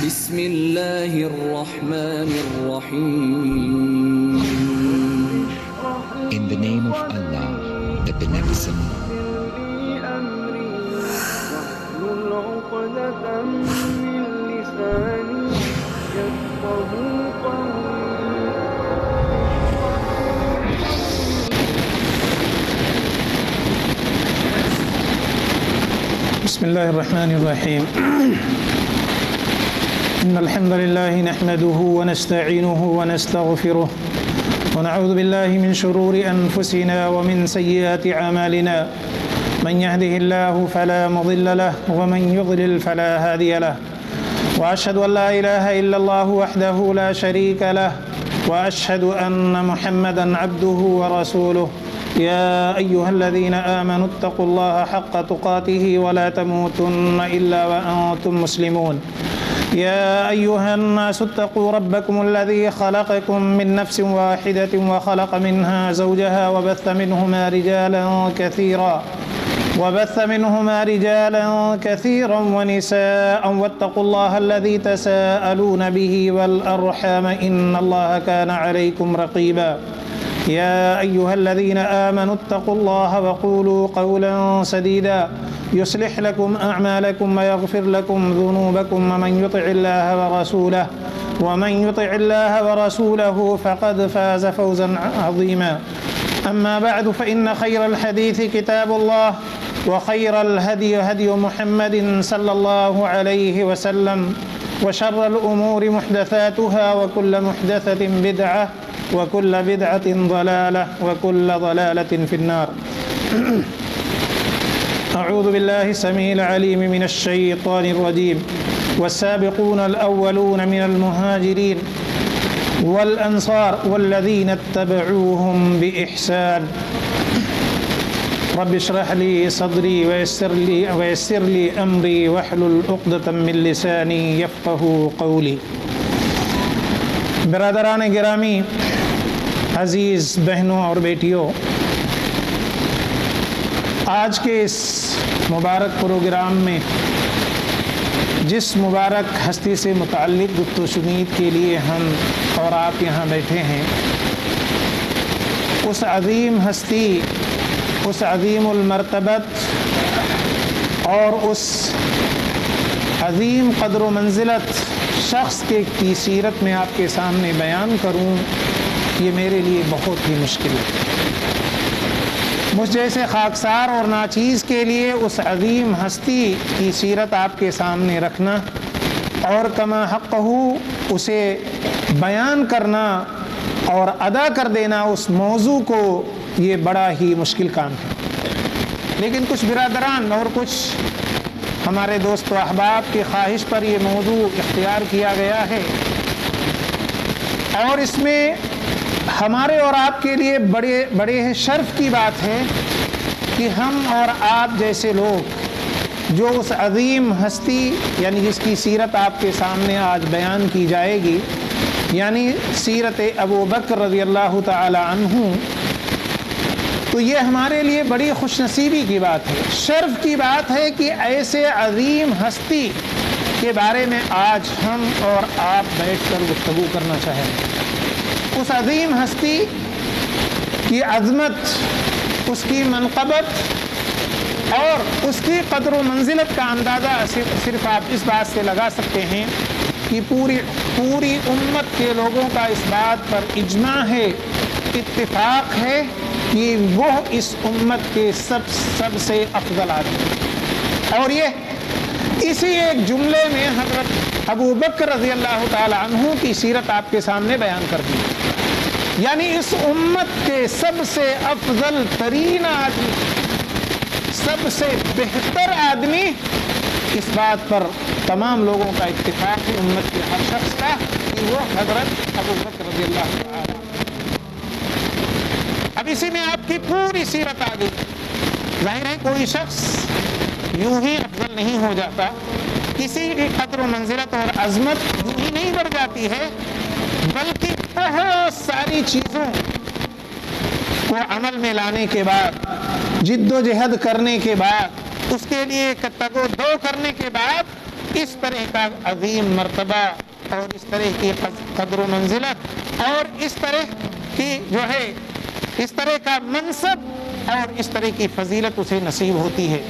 بسم اللہ الرحمن الرحیم. In the name of Allah, the Beneficent, بسم الله الرحمن الرحيم. إن الحمد لله نحمده ونستعينه ونستغفره ونعوذ بالله من شرور أنفسنا ومن سيئات أعمالنا. من يهده الله فلا مضل له ومن يضلل فلا هادي له. وأشهد أن لا إله إلا الله وحده لا شريك له وأشهد أن محمدا عبده ورسوله. يا أيها الذين آمنوا اتقوا الله حق تقاته ولا تموتن إلا وأنتم مسلمون. يا أيها الناس اتقوا ربكم الذي خلقكم من نفس واحدة وخلق منها زوجها وبث منهما رجالا كثيرا ونساء واتقوا الله الذي تساءلون به والأرحام إن الله كان عليكم رقيبا. يا أيها الذين آمنوا اتقوا الله وقولوا قولا سديدا يصلح لكم أعمالكم ويغفر لكم ذنوبكم ومن يطع الله ورسوله فقد فاز فوزا عظيما. أما بعد فإن خير الحديث كتاب الله وخير الهدي هدي محمد صلى الله عليه وسلم وشر الأمور محدثاتها وكل محدثة بدعة وكل بدعة ضلالة وكل ضلالة في النار. أعوذ بالله السميع العليم من الشيطان الرجيم. والسابقون الأولون من المهاجرين والأنصار والذين اتبعوهم بإحسان رب اشرح لي صدري ويسر لي أمري واحلل عقدة من لساني يفقهوا قولي. برادران گرامی، عزیز بہنوں اور بیٹیوں، آج کے اس مبارک پروگرام میں جس مبارک ہستی سے متعلق گفت و شنید کے لیے ہم اور آپ یہاں بیٹھے ہیں، اس عظیم ہستی، اس عظیم المرتبت اور اس عظیم قدر و منزلت شخص کی سیرت میں آپ کے سامنے بیان کروں، یہ میرے لیے بہت ہی مشکل ہے. مجھ جیسے خاکسار اور ناچیز کے لیے اس عظیم ہستی کی سیرت آپ کے سامنے رکھنا اور کما حق ہو اسے بیان کرنا اور ادا کر دینا اس موضوع کو، یہ بڑا ہی مشکل کام ہے. لیکن کچھ برادران اور کچھ ہمارے دوست و احباب کی خواہش پر یہ موضوع اختیار کیا گیا ہے، اور اس میں ہمارے اور آپ کے لیے بڑے شرف کی بات ہے کہ ہم اور آپ جیسے لوگ جو اس عظیم ہستی یعنی جس کی سیرت آپ کے سامنے آج بیان کی جائے گی، یعنی سیرت ابو بکر رضی اللہ تعالی عنہ، تو یہ ہمارے لیے بڑی خوش نصیبی کی بات ہے، شرف کی بات ہے کہ ایسے عظیم ہستی کے بارے میں آج ہم اور آپ بیٹھ کر گفتگو کرنا چاہیں. اس عظیم ہستی کی عظمت، اس کی منقبت اور اس کی قدر و منزلت کا اندازہ صرف آپ اس بات سے لگا سکتے ہیں کہ پوری امت کے لوگوں کا اس بات پر اجماع ہے، اتفاق ہے کہ وہ اس امت کے سب سے افضل آدمی، اور یہ اسی ایک جملے میں حضرت ابو بکر رضی اللہ تعالی عنہ کی سیرت آپ کے سامنے بیان کر دی. یعنی اس امت کے سب سے افضل ترین آدمی، سب سے بہتر آدمی، اس بات پر تمام لوگوں کا اتفاق ہے، امت کے ہر شخص کا، کہ وہ حضرت ابو بکر رضی اللہ تعالی. اب اسی میں آپ کی پوری سیرت آ گئی. ظاہر ہے کوئی شخص یوں ہی افضل نہیں ہو جاتا، کسی کی قدر و منزلت اور عظمت یوں ہی نہیں بڑھ جاتی ہے، بلکہ بہت ساری چیزوں کو عمل میں لانے کے بعد، جد و جہد کرنے کے بعد، اس کے لیے تگ و دو کرنے کے بعد اس طرح کا عظیم مرتبہ اور اس طرح کی قدر و منزلت اور اس طرح کی جو ہے اس طرح کا منصب اور اس طرح کی فضیلت اسے نصیب ہوتی ہے۔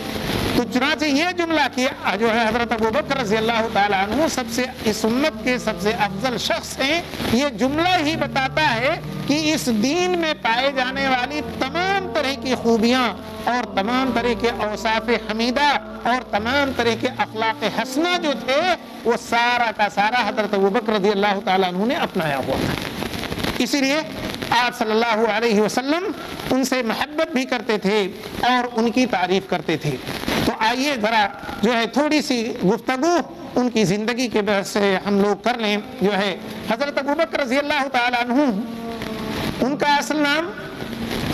تو چنانچہ یہ جملہ کیا جو ہے حضرت ابوبکر رضی اللہ تعالیٰ عنہ سب سے اس امت کے سب سے افضل شخص ہیں، یہ جملہ ہی بتاتا ہے کہ اس دین میں پائے جانے والی تمام طرح کی خوبیاں اور تمام طرح کے اوصاف حمیدہ اور تمام طرح کے اخلاق حسنہ جو تھے وہ سارا کا سارا حضرت ابوبکر رضی اللہ تعالیٰ عنہ نے اپنایا ہوا تھا۔ اسی لیے آپ صلی اللہ علیہ وسلم ان سے محبت بھی کرتے تھے اور ان کی تعریف کرتے تھے۔ تو آئیے ذرا جو ہے تھوڑی سی گفتگو ان کی زندگی کے بحث سے ہم لوگ کر لیں۔ جو ہے حضرت ابوبکر رضی اللہ تعالیٰ عنہ، ان کا اصل نام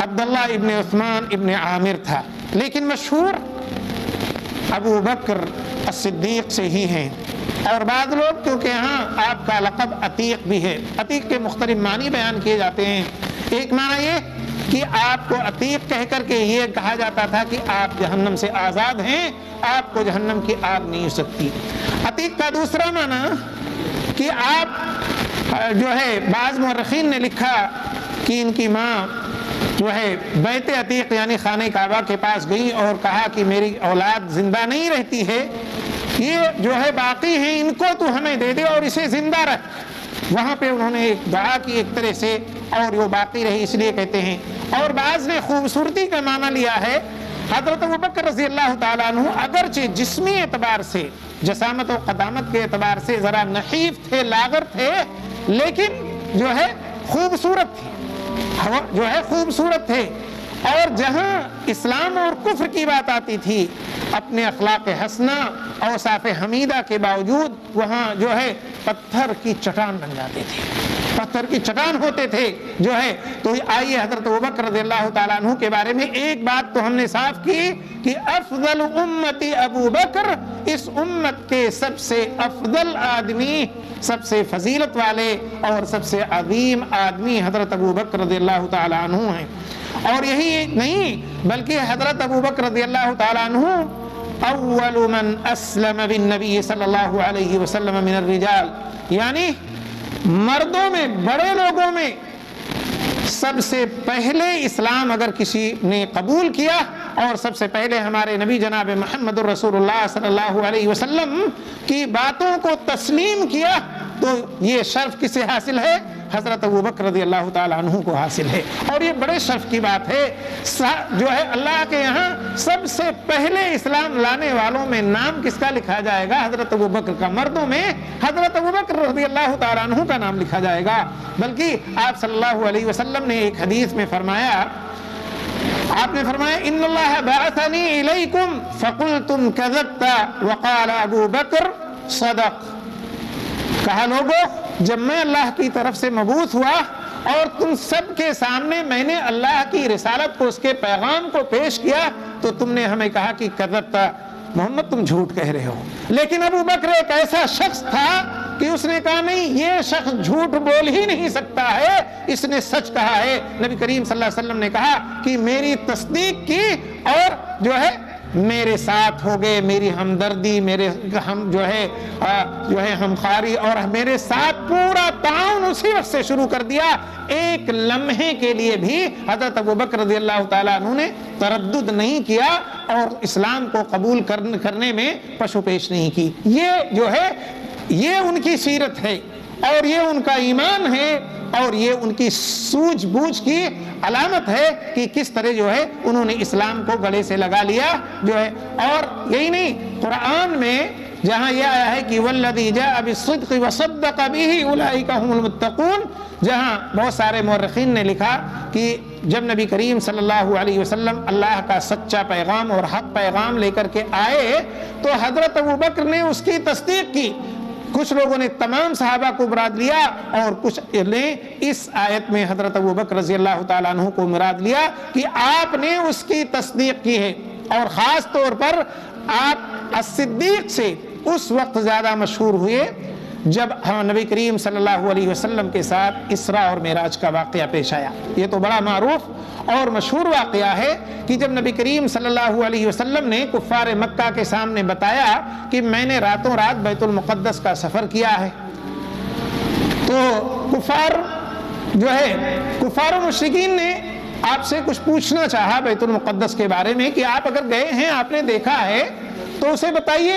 عبداللہ ابن عثمان ابن عامر تھا، لیکن مشہور ابو بکر الصدیق سے ہی ہیں۔ اور بعض لوگ کیونکہ ہاں آپ کا لقب عتیق بھی ہے، عتیق کے مختلف معنی بیان کیے جاتے ہیں۔ ایک معنی یہ کہ آپ کو عتیق کہہ کر کے یہ کہا جاتا تھا کہ آپ جہنم سے آزاد ہیں، آپ کو جہنم کی آگ نہیں ہو سکتی۔ عتیق کا دوسرا معنی کہ آپ جو ہے بعض مورخین نے لکھا کہ ان کی ماں جو ہے بیت عتیق یعنی خانہ کعبہ کے پاس گئی اور کہا کہ میری اولاد زندہ نہیں رہتی ہے، یہ جو ہے باقی ہیں، ان کو تو ہمیں دے دے اور اسے زندہ رکھ۔ وہاں پہ انہوں نے ایک دعا کی ایک طرح سے اور وہ باقی رہی، اس لیے کہتے ہیں۔ اور بعض نے خوبصورتی کا معنی لیا ہے۔ حضرت ابوبکر رضی اللہ تعالیٰ عنہ اگرچہ جسمی اعتبار سے، جسامت و قدامت کے اعتبار سے ذرا نحیف تھے، لاغر تھے، لیکن جو ہے خوبصورت تھے، جو ہے خوبصورت تھے۔ اور جہاں اسلام اور کفر کی بات آتی تھی، اپنے اخلاق حسنہ اوصاف حمیدہ کے باوجود وہاں جو ہے پتھر کی چٹان بن جاتے تھے، پتھر کی چٹان ہوتے تھے جو ہے۔ تو آئیے حضرت ابوبکر رضی اللہ تعالیٰ عنہ کے بارے میں ایک بات تو ہم نے صاف کی کہ افضل امتی ابو بکر، اس امت کے سب سے افضل آدمی، سب سے فضیلت والے اور سب سے عظیم آدمی حضرت ابوبکر رضی اللہ تعالیٰ عنہ ہیں۔ اور یہی نہیں بلکہ حضرت ابوبکر رضی اللہ تعالیٰ عنہ اول من اسلم بالنبی صلی اللہ علیہ وسلم من الرجال، یعنی مردوں میں، بڑے لوگوں میں سب سے پہلے اسلام اگر کسی نے قبول کیا اور سب سے پہلے ہمارے نبی جناب محمد الرسول اللہ صلی اللہ علیہ وسلم کی باتوں کو تسلیم کیا تو یہ شرف کسے حاصل ہے؟ حضرت ابوبکر رضی اللہ تعالیٰ عنہ کو حاصل ہے۔ اور یہ بڑے شرف کی بات ہے، جو ہے اللہ کے یہاں سب سے پہلے اسلام لانے والوں میں نام کس کا لکھا جائے گا؟ حضرت ابوبکر کا۔ مردوں میں حضرت ابوبکر رضی اللہ تعالیٰ عنہ کا نام لکھا جائے گا۔ بلکہ آپ صلی اللہ علیہ وسلم نے ایک حدیث میں فرمایا، آپ نے فرمایا ان اللہ بعثنی الیکم فقلتم کذبت وقال ابو بکر صدق۔ کہا لوگو جب میں اللہ کی طرف سے مبعوث ہوا اور تم سب کے سامنے میں نے اللہ کی رسالت کو، اس کے پیغام کو پیش کیا تو تم نے ہمیں کہا کہ کذبت، محمد تم جھوٹ کہہ رہے ہو۔ لیکن ابو بکر ایک ایسا شخص تھا کہ اس نے کہا نہیں، یہ شخص جھوٹ بول ہی نہیں سکتا ہے، اس نے سچ کہا ہے۔ نبی کریم صلی اللہ علیہ وسلم نے کہا کہ میری تصدیق کی اور جو ہے میرے ساتھ ہو گئے، میری ہمدردی، میرے ہم جو ہے ہمخواری اور میرے ساتھ پورا تعاون اسی وقت سے شروع کر دیا۔ ایک لمحے کے لیے بھی حضرت ابوبکر رضی اللہ تعالیٰ عنہ نے تردد نہیں کیا اور اسلام کو قبول کرنے میں پشو پیش نہیں کی۔ یہ جو ہے یہ ان کی سیرت ہے اور یہ ان کا ایمان ہے اور یہ ان کی سوجھ بوجھ کی علامت ہے کہ کس طرح جو ہے انہوں نے اسلام کو گلے سے لگا لیا جو ہے۔ اور یہی نہیں، قرآن میں جہاں یہ آیا ہے کہ والذی جاء بالصدق وصدق به اولئک هم المتقون، جہاں بہت سارے مورخین نے لکھا کہ جب نبی کریم صلی اللہ علیہ وسلم اللہ کا سچا پیغام اور حق پیغام لے کر کے آئے تو حضرت ابوبکر نے اس کی تصدیق کی۔ کچھ لوگوں نے تمام صحابہ کو مراد لیا اور کچھ نے اس آیت میں حضرت ابوبکر رضی اللہ تعالیٰ عنہ کو مراد لیا کہ آپ نے اس کی تصدیق کی ہے۔ اور خاص طور پر آپ الصدیق سے اس وقت زیادہ مشہور ہوئے جب نبی کریم صلی اللہ علیہ وسلم کے ساتھ اسراء اور معراج کا واقعہ پیش آیا. یہ تو بڑا معروف اور مشہور واقعہ ہے کہ جب نبی کریم صلی اللہ علیہ وسلم نے کفار مکہ کے سامنے بتایا کہ میں نے راتوں رات بیت المقدس کا سفر کیا ہے، تو کفار و مشرکین نے آپ سے کچھ پوچھنا چاہا بیت المقدس کے بارے میں کہ آپ اگر گئے ہیں، آپ نے دیکھا ہے تو اسے بتائیے.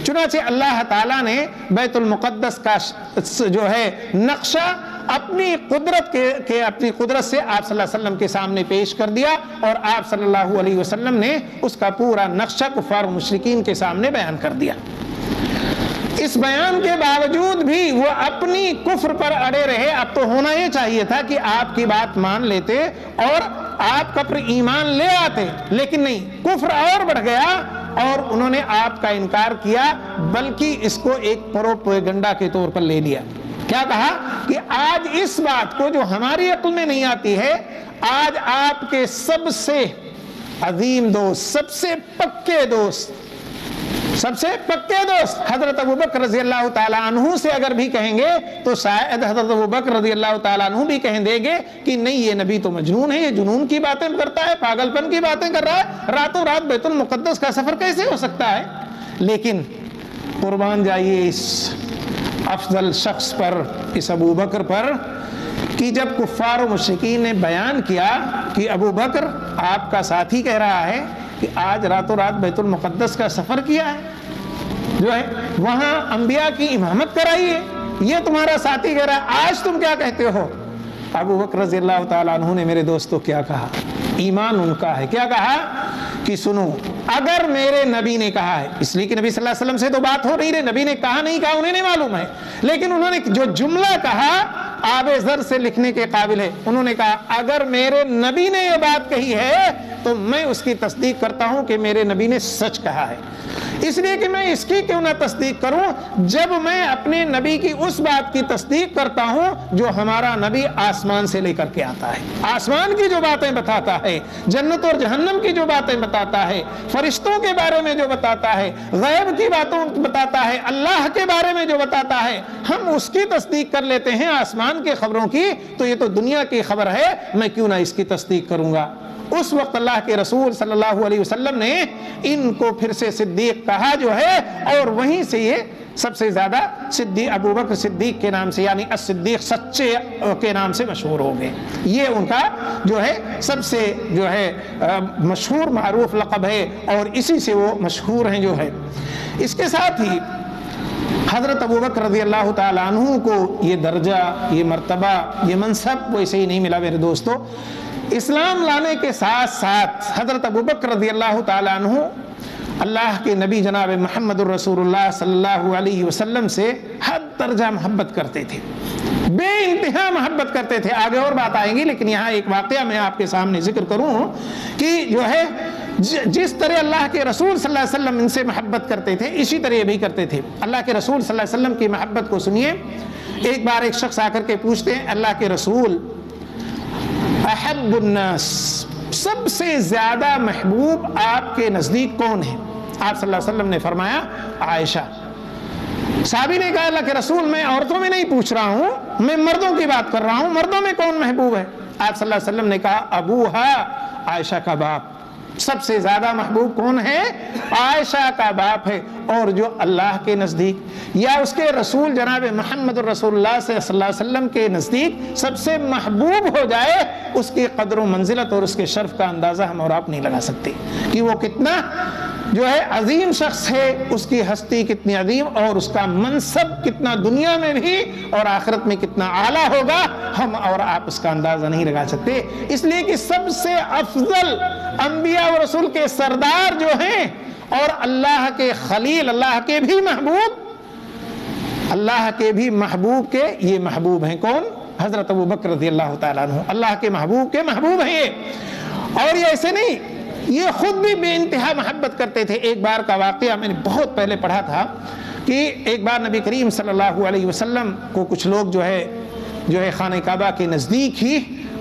چنانچہ اللہ تعالیٰ نے بیت المقدس کا جو ہے نقشہ اپنی قدرت سے آپ صلی اللہ علیہ وسلم کے سامنے پیش کر دیا، اور آپ صلی اللہ علیہ وسلم نے اس کا پورا نقشہ کفار و مشرکین کے سامنے بیان کر دیا. اس بیان کے باوجود بھی وہ اپنی کفر پر اڑے رہے. اب تو ہونا یہ چاہیے تھا کہ آپ کی بات مان لیتے اور آپ کا پر ایمان لے آتے، لیکن نہیں، کفر اور بڑھ گیا اور انہوں نے آپ کا انکار کیا، بلکہ اس کو ایک پروپیگنڈا کے طور پر لے لیا. کیا کہا کہ آج اس بات کو جو ہماری عقل میں نہیں آتی ہے، آج آپ کے سب سے عظیم دوست، سب سے پکے دوست حضرت ابوبکر رضی اللہ تعالیٰ عنہ سے اگر بھی کہیں گے تو شاید حضرت ابوبکر رضی اللہ تعالیٰ عنہ بھی کہیں دیں گے کہ نہیں، یہ نبی تو مجنون ہے، یہ جنون کی باتیں کرتا ہے، پاگل پن کی باتیں کر رہا ہے، راتوں رات بیت المقدس کا سفر کیسے ہو سکتا ہے. لیکن قربان جائیے اس افضل شخص پر، اس ابوبکر پر، کہ جب کفار و مشرکین نے بیان کیا کہ ابوبکر آپ کا ساتھی کہہ رہا ہے کہ آج راتوں رات بیت المقدس کا سفر کیا ہے، جو ہے وہاں انبیاء کی امامت کرائی ہے، یہ تمہارا ساتھی کہہ رہا ہے، آج تم کیا کہتے ہو. ابوبکر رضی اللہ تعالیٰ عنہ نے میرے دوستوں کیا کہا، ایمان ان کا ہے، کیا کہا کہ سنو، اگر میرے نبی نے کہا ہے، اس لیے کہ نبی صلی اللہ علیہ وسلم سے تو بات ہو رہی ہے، نبی نے کہا نہیں کہا انہیں نہیں معلوم ہے، لیکن انہوں نے جو جملہ کہا آب زر سے لکھنے کے قابل ہے. انہوں نے کہا اگر میرے نبی نے یہ بات کہی ہے تو میں اس کی تصدیق کرتا ہوں کہ میرے نبی نے سچ کہا ہے، اس لیے کہ میں اس کی کیوں نہ تصدیق کروں جب میں اپنے نبی کی اس بات کی تصدیق کرتا ہوں جو ہمارا نبی آسمان سے لے کر کے آتا ہے، آسمان کی جو باتیں بتاتا ہے، جنت اور جہنم کی جو باتیں بتاتا ہے، فرشتوں کے بارے میں جو بتاتا ہے، غیب کی باتوں بتاتا ہے، اللہ کے بارے میں جو بتاتا ہے، ہم اس کی تصدیق کر لیتے ہیں آسمان کے خبروں کی، تو یہ تو دنیا کی خبر ہے، میں کیوں نہ اس کی تصدیق کروں گا. اس وقت اللہ کے رسول صلی اللہ علیہ وسلم نے ان کو پھر سے صدیق کہا جو ہے، اور وہیں سے یہ سب سے زیادہ صدیق ابوبکر صدیق کے نام سے، یعنی الصدیق سچے کے نام سے مشہور ہو گئے. یہ ان کا جو ہے سب سے جو ہے مشہور معروف لقب ہے، اور اسی سے وہ مشہور ہیں جو ہے. اس کے ساتھ ہی حضرت ابوبکر رضی اللہ تعالیٰ عنہ کو یہ درجہ، یہ مرتبہ، یہ منصب ویسے ہی نہیں ملا میرے دوستو. اسلام لانے کے ساتھ ساتھ حضرت ابوبکر رضی اللہ تعالیٰ عنہ اللہ کے نبی جناب محمد الرسول اللہ صلی اللہ علیہ وسلم سے حد درجہ محبت کرتے تھے، بے انتہا محبت کرتے تھے. آگے اور بات آئیں گی، لیکن یہاں ایک واقعہ میں آپ کے سامنے ذکر کروں کہ جو ہے جس طرح اللہ کے رسول صلی اللہ علیہ وسلم ان سے محبت کرتے تھے، اسی طرح یہ بھی کرتے تھے. اللہ کے رسول صلی اللہ علیہ وسلم کی محبت کو سنیے. ایک بار ایک شخص آ کر کے پوچھتے ہیں اللہ کے رسول احب الناس، سب سے زیادہ محبوب آپ کے نزدیک کون ہے؟ آپ صلی اللہ علیہ وسلم نے فرمایا عائشہ. صحابی نے کہا اللہ کے رسول میں عورتوں میں نہیں پوچھ رہا ہوں، میں مردوں کی بات کر رہا ہوں، مردوں میں کون محبوب ہے؟ آپ صلی اللہ علیہ وسلم نے کہا ابوہا، عائشہ کا باپ. سب سے زیادہ محبوب کون ہے؟ عائشہ کا باپ ہے. اور جو اللہ کے نزدیک یا اس کے رسول جناب محمد الرسول اللہ صلی اللہ علیہ وسلم کے نزدیک سب سے محبوب ہو جائے، اس کی قدر و منزلت اور اس کے شرف کا اندازہ ہم اور آپ نہیں لگا سکتے کہ وہ کتنا جو ہے عظیم شخص ہے، اس کی ہستی کتنی عظیم اور اس کا منصب کتنا دنیا میں بھی اور آخرت میں کتنا اعلیٰ ہوگا، ہم اور آپ اس کا اندازہ نہیں لگا سکتے. اس لیے کہ سب سے افضل انبیاء و رسول کے سردار جو ہیں اور اللہ کے خلیل، اللہ کے بھی محبوب، اللہ کے بھی محبوب کے یہ محبوب ہیں کون؟ حضرت ابوبکر رضی اللہ تعالیٰ عنہ. اللہ کے محبوب کے محبوب ہیں یہ. اور یہ ایسے نہیں، یہ خود بھی بے انتہا محبت کرتے تھے. ایک بار کا واقعہ میں نے بہت پہلے پڑھا تھا کہ ایک بار نبی کریم صلی اللہ علیہ وسلم کو کچھ لوگ جو ہے خانہ کعبہ کے نزدیک ہی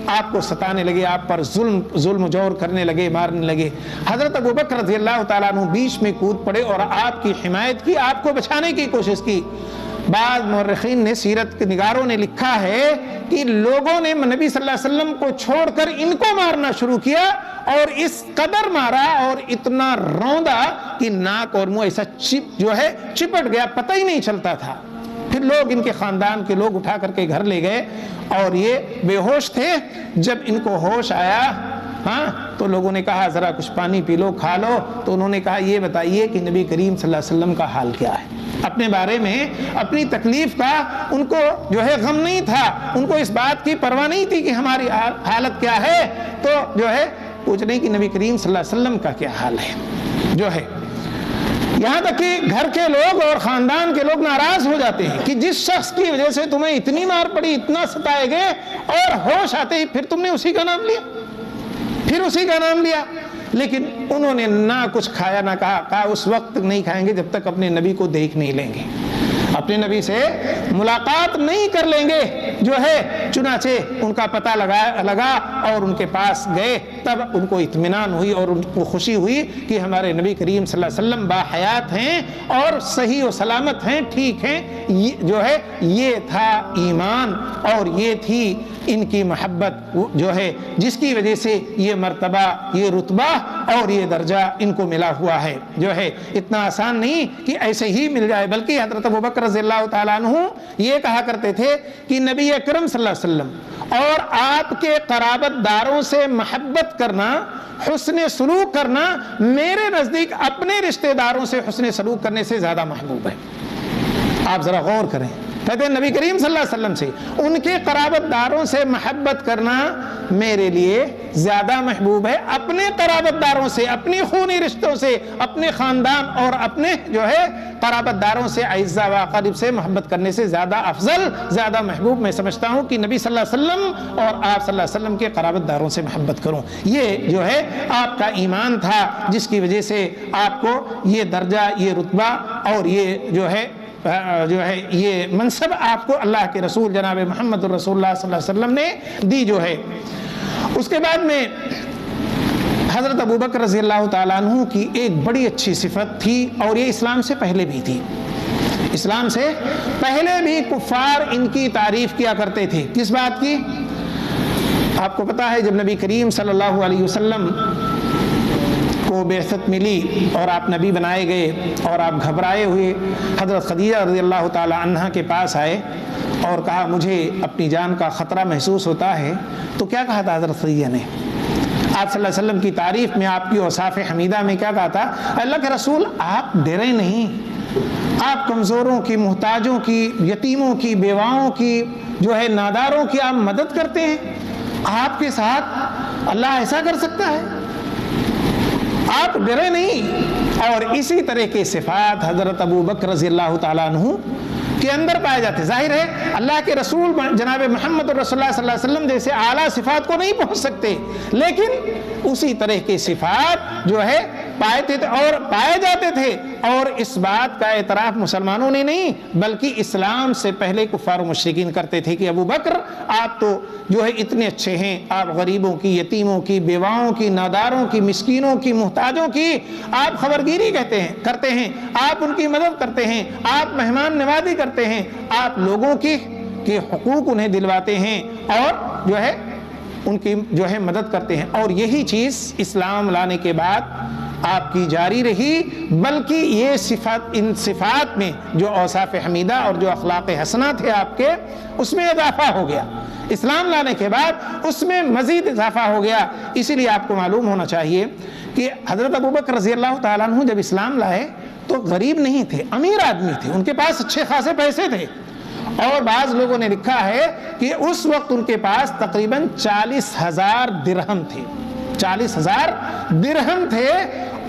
آپ کو ستانے لگے، آپ پر ظلم و جور کرنے لگے، مارنے لگے. حضرت ابوبکر رضی اللہ تعالیٰ عنہ بیچ میں کود پڑے اور آپ کی حمایت کی، آپ کو بچانے کی کوشش کی. بعض مورخین نے، سیرت کے نگاروں نے لکھا ہے کہ لوگوں نے نبی صلی اللہ علیہ وسلم کو چھوڑ کر ان کو مارنا شروع کیا، اور اس قدر مارا اور اتنا روندا کہ ناک اور منہ ایسا چپٹ گیا، پتہ ہی نہیں چلتا تھا۔ پھر لوگ، ان کے خاندان کے لوگ اٹھا کر کے گھر لے گئے اور یہ بے ہوش تھے۔ جب ان کو ہوش آیا تو لوگوں نے کہا ذرا کچھ پانی پی لو، کھا لو۔ تو انہوں نے کہا یہ بتائیے کہ نبی کریم صلی اللہ علیہ وسلم کا حال کیا ہے۔ اپنے بارے میں، اپنی تکلیف کا ان کو غم نہیں تھا، ان کو اس بات کی پرواہ نہیں تھی کہ ہماری حالت کیا ہے۔ تو پوچھ رہے ہیں کہ نبی کریم صلی اللہ علیہ وسلم کا کیا حال ہے۔ یہاں تک کہ گھر کے لوگ اور خاندان کے لوگ ناراض ہو جاتے ہیں کہ جس شخص کی وجہ سے تمہیں اتنی مار پڑی، اتنا ستائے گئے، اور ہوش آتے ہی پھر تم نے اسی کا نام لیا۔ لیکن انہوں نے نہ کچھ کھایا نہ کہا اس وقت نہیں کھائیں گے جب تک اپنے نبی کو دیکھ نہیں لیں گے، اپنے نبی سے ملاقات نہیں کر لیں گے۔ چنانچہ ان کا پتہ لگا اور ان کے پاس گئے، تب ان کو اطمینان ہوئی اور ان کو خوشی ہوئی کہ ہمارے نبی کریم صلی اللہ علیہ وسلم باحیات ہیں اور صحیح و سلامت ہیں، ٹھیک ہیں۔ یہ تھا ایمان اور یہ تھی ان کی محبت جس کی وجہ سے یہ مرتبہ، یہ رتبہ اور یہ درجہ ان کو ملا ہوا ہے۔ اتنا آسان نہیں کہ ایسے ہی مل جائے، بلکہ حضرت ابوبکر رضی اللہ تعالیٰ عنہ یہ کہا کرتے تھے کہ نبی اکرم صلی اللہ علیہ وسلم اور آپ کے قرابت داروں سے محبت کرنا، حسن سلوک کرنا میرے نزدیک اپنے رشتہ داروں سے حسن سلوک کرنے سے زیادہ محبوب ہے۔ آپ ذرا غور کریں، کہتے ہیں نبی کریم صلی اللہ علیہ وسلم سے ان کے قرابت داروں سے محبت کرنا میرے لیے زیادہ محبوب ہے، اپنے قرابت داروں سے، اپنی خونی رشتوں سے، اپنے خاندان اور اپنے قرابت داروں سے، اعزاء و اقارب سے محبت کرنے سے زیادہ افضل، زیادہ محبوب میں سمجھتا ہوں کہ نبی صلی اللہ علیہ وسلم اور آپ صلی اللہ علیہ وسلم کے قرابت داروں سے محبت کروں۔ یہ آپ کا ایمان تھا جس کی وجہ سے آپ کو یہ درجہ، یہ رتبہ اور یہ منصب آپ کو اللہ کے رسول جناب محمد رسول اللہ صلی اللہ علیہ وسلم نے دی۔ اس کے بعد میں حضرت ابوبکر رضی اللہ تعالیٰ عنہ کی ایک بڑی اچھی صفت تھی، اور یہ اسلام سے پہلے بھی تھی۔ اسلام سے پہلے بھی کفار ان کی تعریف کیا کرتے تھے۔ کس بات کی؟ آپ کو پتا ہے جب نبی کریم صلی اللہ علیہ وسلم کو بعثت ملی اور آپ نبی بنائے گئے اور آپ گھبرائے ہوئے حضرت خدیجہ رضی اللہ تعالی عنہا کے پاس آئے اور کہا مجھے اپنی جان کا خطرہ محسوس ہوتا ہے، تو کیا کہا تھا حضرت خدیجہ نے؟ آپ صلی اللہ علیہ وسلم کی تعریف میں، آپ کی اوصاف حمیدہ میں کیا کہا تھا؟ اللہ کے رسول آپ ڈرے نہیں، آپ کمزوروں کی، محتاجوں کی، یتیموں کی، بیواؤں کی، ناداروں کی آپ مدد کرتے ہیں، آپ کے ساتھ اللہ ایسا کر سکتا ہے؟ آپ ڈرے نہیں۔ اور اسی طرح کے صفات حضرت ابوبکر رضی اللہ تعالیٰ عنہ کے اندر پائے جاتے۔ ظاہر ہے اللہ کے رسول جناب محمد رسول اللہ صلی اللہ علیہ وسلم جیسے اعلیٰ صفات کو نہیں پہنچ سکتے، لیکن اسی طرح کے صفات پائے جاتے تھے۔ اور اس بات کا اعتراف مسلمانوں نے نہیں بلکہ اسلام سے پہلے کفار و مشرکین کرتے تھے کہ ابو بکر آپ تو اتنے اچھے ہیں، آپ غریبوں کی، یتیموں کی، بیواؤں کی، ناداروں کی، مسکینوں کی، محتاجوں کی آپ خبرگیری کرتے ہیں، آپ ان کی مدد کرتے ہیں، آپ مہمان نوازی کرتے ہیں، آپ لوگوں کی حقوق انہیں دلواتے ہیں اور ان کی مدد کرتے ہیں۔ اور یہی چیز اسلام لانے کے بعد آپ کی جاری رہی، بلکہ یہ ان صفات میں جو اوصاف حمیدہ اور جو اخلاق حسنہ تھے آپ کے، اس میں اضافہ ہو گیا۔ اسلام لانے کے بعد اس میں مزید اضافہ ہو گیا۔ اسی لیے آپ کو معلوم ہونا چاہیے کہ حضرت ابوبکر رضی اللہ تعالیٰ عنہ جب اسلام لائے تو غریب نہیں تھے، امیر آدمی تھے، ان کے پاس اچھے خاصے پیسے تھے، اور بعض لوگوں نے لکھا ہے کہ اس وقت ان کے پاس تقریباً 40,000 درہم تھے، 40,000 درہم تھے،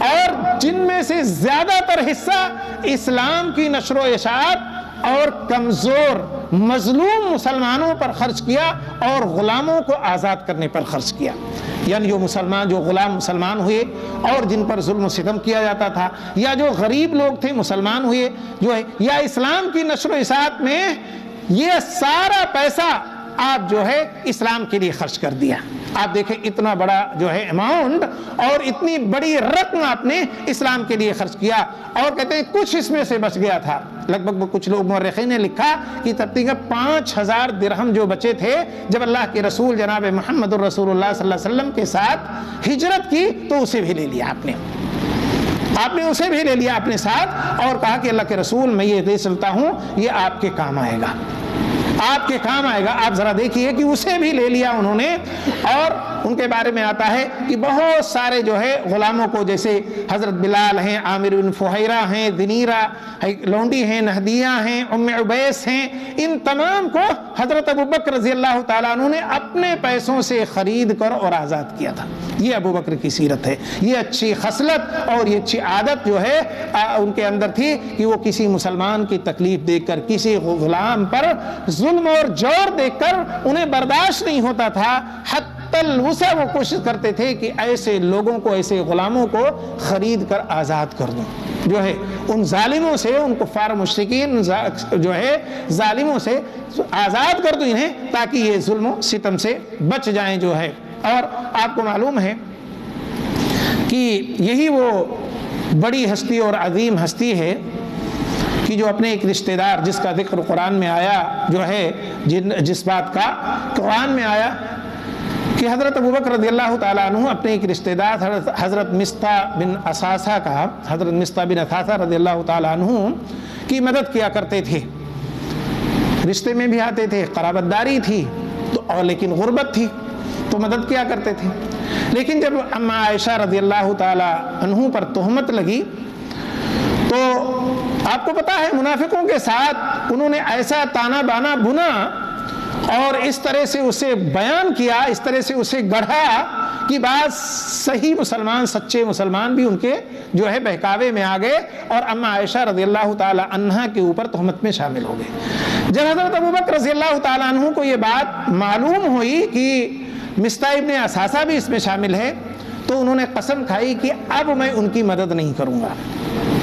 اور جن میں سے زیادہ تر حصہ اسلام کی نشر و اشاعت اور کمزور مظلوم مسلمانوں پر خرچ کیا اور غلاموں کو آزاد کرنے پر خرچ کیا۔ یعنی جو غلام مسلمان ہوئے اور جن پر ظلم و ستم کیا جاتا تھا، یا جو غریب لوگ تھے مسلمان ہوئے یا اسلام کی نشر و اشاعت میں، یہ سارا پیسہ آپ اسلام کے لیے خرچ کر دیا۔ آپ دیکھیں اتنا بڑا جو ہے اماؤنٹ اور اتنی بڑی رقم آپ نے اسلام کے لیے خرچ کیا، اور کہتے ہیں کچھ اس میں سے بچ گیا تھا، لگ بھگ کچھ لوگ مورخین نے لکھا کہ تقریباً 5000 درہم جو بچے تھے جب اللہ کے رسول جناب محمد الرسول اللہ صلی اللہ علیہ وسلم کے ساتھ ہجرت کی تو اسے بھی لے لیا آپ نے اسے بھی لے لیا اپنے ساتھ، اور کہا کہ اللہ کے رسول میں یہ دے چلتا ہوں، یہ آپ کے کام آئے گا، آپ کے کام آئے گا۔ آپ ذرا دیکھیے کہ اسے بھی لے لیا انہوں نے، اور ان کے بارے میں آتا ہے کہ بہت سارے جو ہے غلاموں کو، جیسے حضرت بلال ہیں، عامر بن فہیرہ ہیں، دنیرہ لونڈی ہیں، نہدیہ ہیں، ام عبیس ہیں، ان تمام کو حضرت ابوبکر رضی اللہ تعالیٰ عنہ نے اپنے پیسوں سے خرید کر اور آزاد کیا تھا۔ یہ ابوبکر کی سیرت ہے، یہ اچھی خصلت اور یہ اچھی عادت جو ہے ان کے اندر تھی کہ وہ کسی مسلمان کی تکلیف دیکھ کر، کسی غلام پر ظلم اور جور دیکھ کر انہیں برداشت نہیں ہوتا تھا، حتی الوسع وہ کوشش کرتے تھے کہ ایسے لوگوں کو، ایسے غلاموں کو خرید کر آزاد کر دوں، جو ہے ان ظالموں سے، ان کفار مشرکین جو ہے ظالموں سے آزاد کر دوں انہیں، تاکہ یہ ظلم و ستم سے بچ جائیں جو ہے۔ اور آپ کو معلوم ہے کہ یہی وہ بڑی ہستی اور عظیم ہستی ہے کہ جو اپنے ایک رشتہ دار، جس کا ذکر قرآن میں آیا جو ہے، جس بات کا قرآن میں آیا کہ حضرت ابوبکر رضی اللہ تعالیٰ عنہ اپنے ایک رشتہ دار حضرت مصطح بن اثاثہ کا، حضرت مصطح بن اثاثہ رضی اللہ تعالیٰ عنہ کی مدد کیا کرتے تھے، رشتے میں بھی آتے تھے، قرابت داری تھی تو، اور لیکن غربت تھی تو مدد کیا کرتے تھے۔ لیکن جب اما عائشہ رضی اللہ تعالیٰ عنہ پر تہمت لگی تو آپ کو پتا ہے منافقوں کے ساتھ انہوں نے ایسا تانا بانا بنا اور اس طرح سے اسے بیان کیا، اس طرح سے اسے گڑھا کہ بعض صحیح مسلمان، سچے مسلمان بھی ان کے جو ہے بہکاوے میں آ گئے اور اما عائشہ رضی اللہ تعالی عنہا کے اوپر تہمت میں شامل ہو گئے۔ جب حضرت ابوبکر رضی اللہ تعالی عنہ کو یہ بات معلوم ہوئی کہ مصطح ابن اثاثہ بھی اس میں شامل ہے تو انہوں نے قسم کھائی کہ اب میں ان کی مدد نہیں کروں گا۔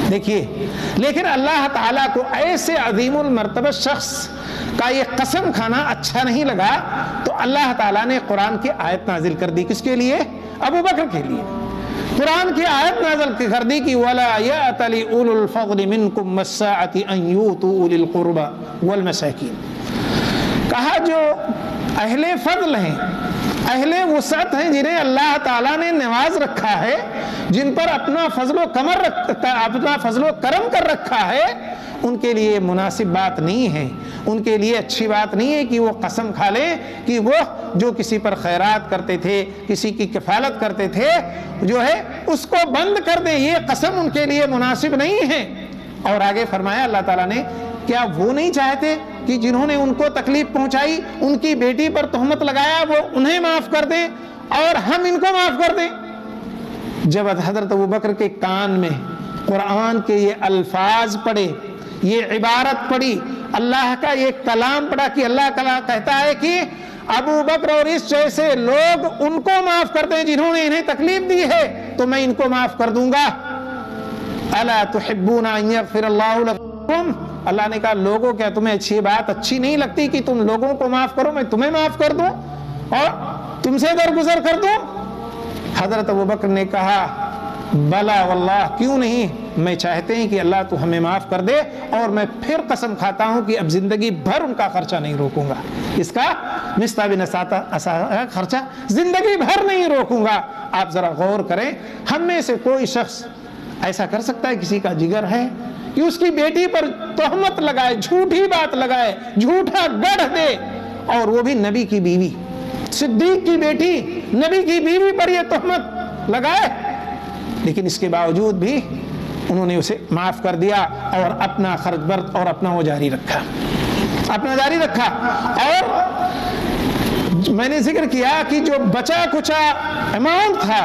دیکھیے، لیکن اللہ تعالیٰ کو ایسے عظیم المرتبہ شخص کا یہ قسم کھانا اچھا نہیں لگا تو اللہ تعالیٰ نے قرآن کی آیت نازل کر دی۔ کس کے لیے؟ ابوبکر کے لیے۔ قرآن کی آیت نازل کر دی کہ وَلَا يَأْتَلِ أُولُو الْفَضْلِ مِنْكُمْ وَالسَّعَةِ أَنْ يُؤْتُوا أُولِي الْقُرْبَى وَالْمَسَاكِينَ۔ کہا جو اہل فضل ہیں، اہل وسعت ہیں، جنہیں اللہ تعالیٰ نے نواز رکھا ہے، جن پر اپنا فضل و کرم کر رکھا ہے، ان کے لیے مناسب بات نہیں ہے، ان کے لیے اچھی بات نہیں ہے کہ وہ قسم کھا لیں کہ وہ جو کسی پر خیرات کرتے تھے، کسی کی کفالت کرتے تھے، جو ہے اس کو بند کر دیں۔ یہ قسم ان کے لیے مناسب نہیں ہے۔ اور آگے فرمایا اللہ تعالیٰ نے، کیا وہ نہیں چاہتے کہ جنہوں نے ان کو تکلیف پہنچائی، ان کی بیٹی پر تہمت لگایا، وہ انہیں معاف کر دیں اور ہم ان کو معاف کر دیں؟ جب حضرت ابوبکر کے کان میں قرآن کے یہ الفاظ پڑے، یہ عبارت پڑی، اللہ کا یہ کلام پڑا کہ اللہ تعالیٰ کہتا ہے کہ ابوبکر اور اس جیسے لوگ ان کو معاف کر دیں جنہوں نے انہیں تکلیف دی ہے تو میں ان کو معاف کر دوں گا۔ الا تحبون ان یغفر اللہ لکم، اللہ نے کہا لوگوں کیا تمہیں اچھی بات اچھی نہیں لگتی کہ تم لوگوں کو معاف کرو، میں تمہیں معاف کر دوں اور تم سے درگزر کر دوں؟ حضرت ابوبکر نے کہا بلا واللہ، کیوں نہیں، میں چاہتے ہیں کہ اللہ تو ہمیں معاف کر دے، اور میں پھر قسم کھاتا ہوں کہ اب زندگی بھر ان کا خرچہ نہیں روکوں گا، اس کا مصطح بن اثاثہ خرچہ زندگی بھر نہیں روکوں گا۔ آپ ذرا غور کریں، ہم میں سے کوئی شخص ایسا کر سکتا ہے، کسی کا جگر ہے کہ اس کی بیٹی پر تہمت لگائے، جھوٹی بات لگائے، جھوٹا گڑھ دے، اور وہ بھی نبی کی بیوی، صدیق کی بیٹی، نبی کی بیوی پر یہ تہمت لگائے؟ لیکن اس کے باوجود بھی انہوں نے اسے معاف کر دیا اور اپنا خرچ برت اور اپنا وہ جاری رکھا، اپنا جاری رکھا۔ اور میں نے ذکر کیا کہ جو بچا کچا اماؤنٹ تھا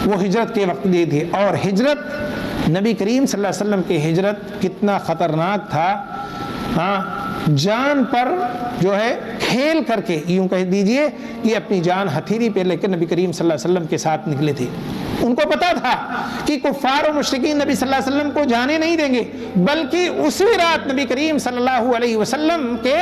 وہ ہجرت کے وقت دی تھی، اور ہجرت نبی کریم صلی اللہ علیہ وسلم کی ہجرت کتنا خطرناک تھا، ہاں، جان پر جو ہے کھیل کر کے، یوں کہہ دیجئے کہ اپنی جان ہتھیلی پہ لے کر نبی کریم صلی اللہ علیہ وسلم کے ساتھ نکلے تھے۔ ان کو پتا تھا کہ کفار و مشرکین نبی صلی اللہ علیہ وسلم کو جانے نہیں دیں گے، بلکہ اسی رات نبی کریم صلی اللہ علیہ وسلم کے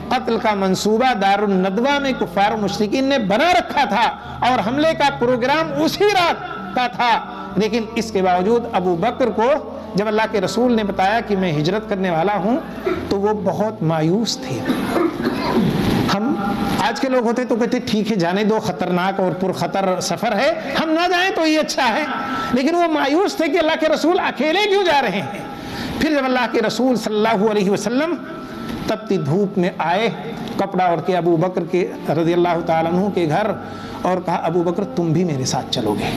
قتل کا منصوبہ دارالندوہ میں کفار و مشرکین نے بنا رکھا تھا اور حملے کا پروگرام اسی رات کا تھا، لیکن اس کے باوجود ابو بکر کو جب اللہ کے رسول نے بتایا کہ میں ہجرت کرنے والا ہوں تو وہ بہت مایوس تھے۔ ہم آج کے لوگ ہوتے تو کہتے ٹھیک ہے جانے دو، خطرناک اور پرخطر سفر ہے، ہم نہ جائیں تو یہ اچھا ہے، لیکن وہ مایوس تھے کہ اللہ کے رسول اکیلے کیوں جا رہے ہیں۔ پھر جب اللہ کے رسول صلی اللہ علیہ وسلم تپتی دھوپ میں آئے، کپڑا اوڑھ کے ابو بکر کے رضی اللہ تعالیٰ عنہ کے گھر، اور کہا ابو بکر تم بھی میرے ساتھ چلو گے،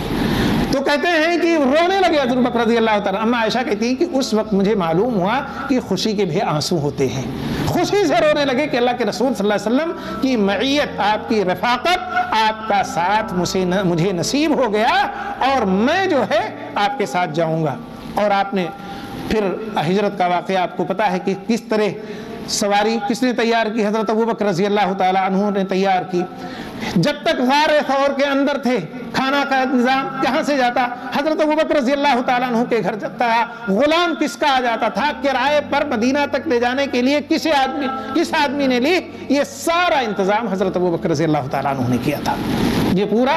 تو کہتے ہیں کہ رونے لگے حضرت بکر رضی اللہ تعالیٰ۔ اما عائشہ کہتی ہیں کہ اس وقت مجھے معلوم ہوا کہ خوشی کے بھی آنسو ہوتے ہیں، خوشی سے رونے لگے کہ اللہ کے رسول صلی اللہ علیہ وسلم کی معیت، آپ کی رفاقت، آپ کا ساتھ مجھے نصیب ہو گیا اور میں جو ہے آپ کے ساتھ جاؤں گا۔ اور آپ نے پھر ہجرت کا واقعہ آپ کو پتا ہے کہ کس طرح سواری کس نے تیار کی، حضرت ابو بکر رضی اللہ تعالیٰ عنہ نے تیار کی۔ جب تک غار ثور کے اندر تھے کھانا کا انتظام کہاں سے جاتا؟ حضرت ابو بکر رضی اللہ تعالیٰ عنہ کے گھر جاتا ہے۔ غلام کس کا آ جاتا تھا؟ کرائے پر مدینہ تک لے جانے کے لیے کس آدمی نے لی؟ یہ سارا انتظام حضرت ابو بکر رضی اللہ تعالیٰ عنہ نے کیا تھا۔ یہ پورا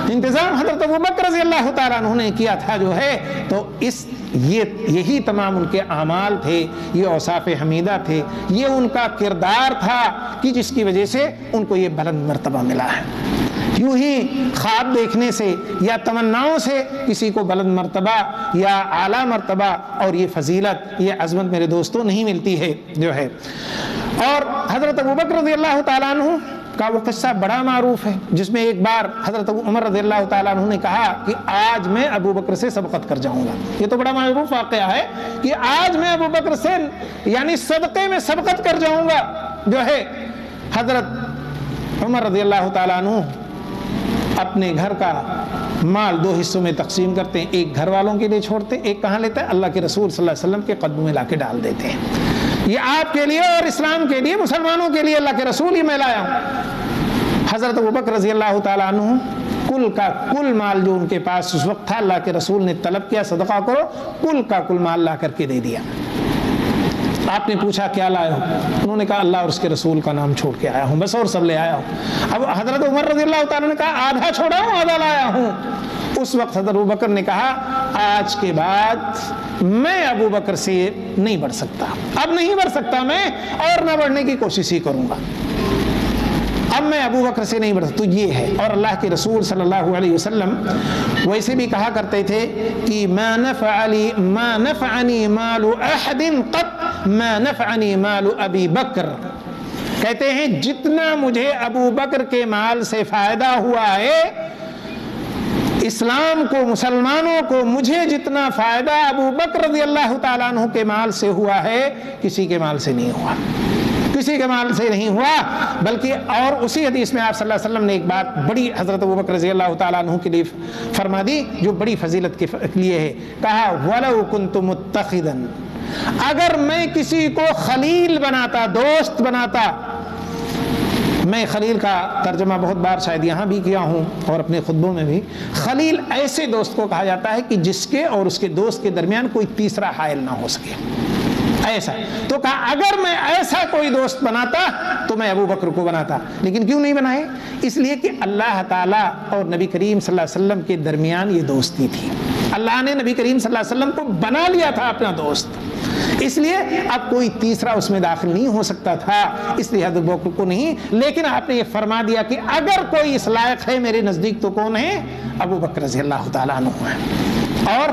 انتظام حضرت ابو بکر رضی اللہ تعالیٰ عنہ نے کیا تھا جو ہے، تو یہی تمام ان کے اعمال تھے، یہ اوصاف حمیدہ تھے، یہ ان کا کردار تھا کہ جس کی وجہ سے ان کو یہ بلند مرتبہ ملا ہے۔ یوں ہی خواب دیکھنے سے یا تمناؤں سے کسی کو بلند مرتبہ یا اعلیٰ مرتبہ اور یہ فضیلت، یہ عظمت میرے دوستوں نہیں ملتی ہے جو ہے۔ اور حضرت ابو بکر رضی اللہ تعالیٰ عنہ کا وہ قصہ بڑا معروف ہے، جس میں ایک بار حضرت ابو عمر رضی اللہ تعالیٰ عنہ نے کہا کہ آج میں ابو بکر سے سبقت کر جاؤں گا۔ یہ تو بڑا معروف واقعہ ہے کہ آج میں ابو بکر سے یعنی صدقے میں سبقت کر جاؤں گا جو ہے۔ حضرت عمر رضی اللہ تعالیٰ عنہ اپنے گھر کا مال دو حصوں میں تقسیم کرتے ہیں، ایک گھر والوں کے لیے چھوڑتے ہیں، ایک کہاں لیتا ہے؟ اللہ کے رسول صلی اللہ علیہ وسلم کے قدموں میں لا کے ڈال دیتے ہیں۔ یہ آپ کے لیے اور اسلام کے لیے، مسلمانوں کے لیے اللہ کے رسول ہی میں لایا ہوں۔ حضرت ابو بکر رضی اللہ تعالیٰ عنہ کل کا کل مال جو ان کے پاس اس وقت تھا، اللہ کے رسول نے طلب کیا صدقہ کرو، کل کا کل مال لا کر کے دے دیا۔ آپ نے پوچھا کیا لائے ہو؟ انہوں نے کہا اللہ اور اس کے رسول کا نام چھوڑ کے آیا ہوں بس، اور سب لے آیا ہوں۔ اب حضرت عمر رضی اللہ تعالیٰ نے کہا آدھا چھوڑا ہوں آدھا لایا ہوں۔ اس وقت حضرت ابو بکر نے کہا آج کے بعد میں ابو بکر سے نہیں بڑھ سکتا، اب نہیں بڑھ سکتا میں، اور نہ بڑھنے کی کوشش ہی کروں گا، اب میں ابو بکر سے نہیں بڑھ سکتا۔ تو یہ ہے، اور اللہ کے رسول صلی اللہ علیہ وسلم ویسے بھی کہا کرتے تھے کہ ما نفعنی مال احد قط ما نفعنی مال ابی بکر، کہتے ہیں جتنا مجھے ابو بکر کے مال سے فائدہ ہوا ہے، اسلام کو، مسلمانوں کو مجھے جتنا فائدہ ابو بکر رضی اللہ تعالیٰ عنہ کے مال سے ہوا ہے، کسی کے مال سے نہیں ہوا، کسی کے مال سے نہیں ہوا۔ بلکہ اور اسی حدیث میں آپ صلی اللہ علیہ وسلم نے ایک بات بڑی حضرت ابو بکر رضی اللہ تعالیٰ عنہ کے لیے فرما دی جو بڑی فضیلت کے لیے ہے، کہا وَلَوْ كُنْتُ مُتَّخِذًا، اگر میں کسی کو خلیل بناتا، دوست بناتا، میں خلیل کا ترجمہ بہت بار شاید یہاں بھی کیا ہوں اور اپنے خطبوں میں بھی، خلیل ایسے دوست کو کہا جاتا ہے کہ جس کے اور اس کے دوست کے درمیان کوئی تیسرا حائل نہ ہو سکے، ایسا۔ تو کہا اگر میں ایسا کوئی دوست بناتا تو میں ابو بکر کو بناتا، لیکن کیوں نہیں بنائے؟ اس لیے کہ اللہ تعالیٰ اور نبی کریم صلی اللہ علیہ وسلم کے درمیان یہ دوستی تھی، اللہ نے نبی کریم صلی اللہ علیہ وسلم کو بنا لیا تھا اپنا دوست، اس لیے اب کوئی تیسرا اس میں داخل نہیں ہو سکتا تھا، اس لیے حضرت بکر کو نہیں، لیکن آپ نے یہ فرما دیا کہ اگر کوئی اس لائق ہے میرے نزدیک تو کون ہے؟ ابو بکر رضی اللہ تعالیٰ عنہ ہے۔ اور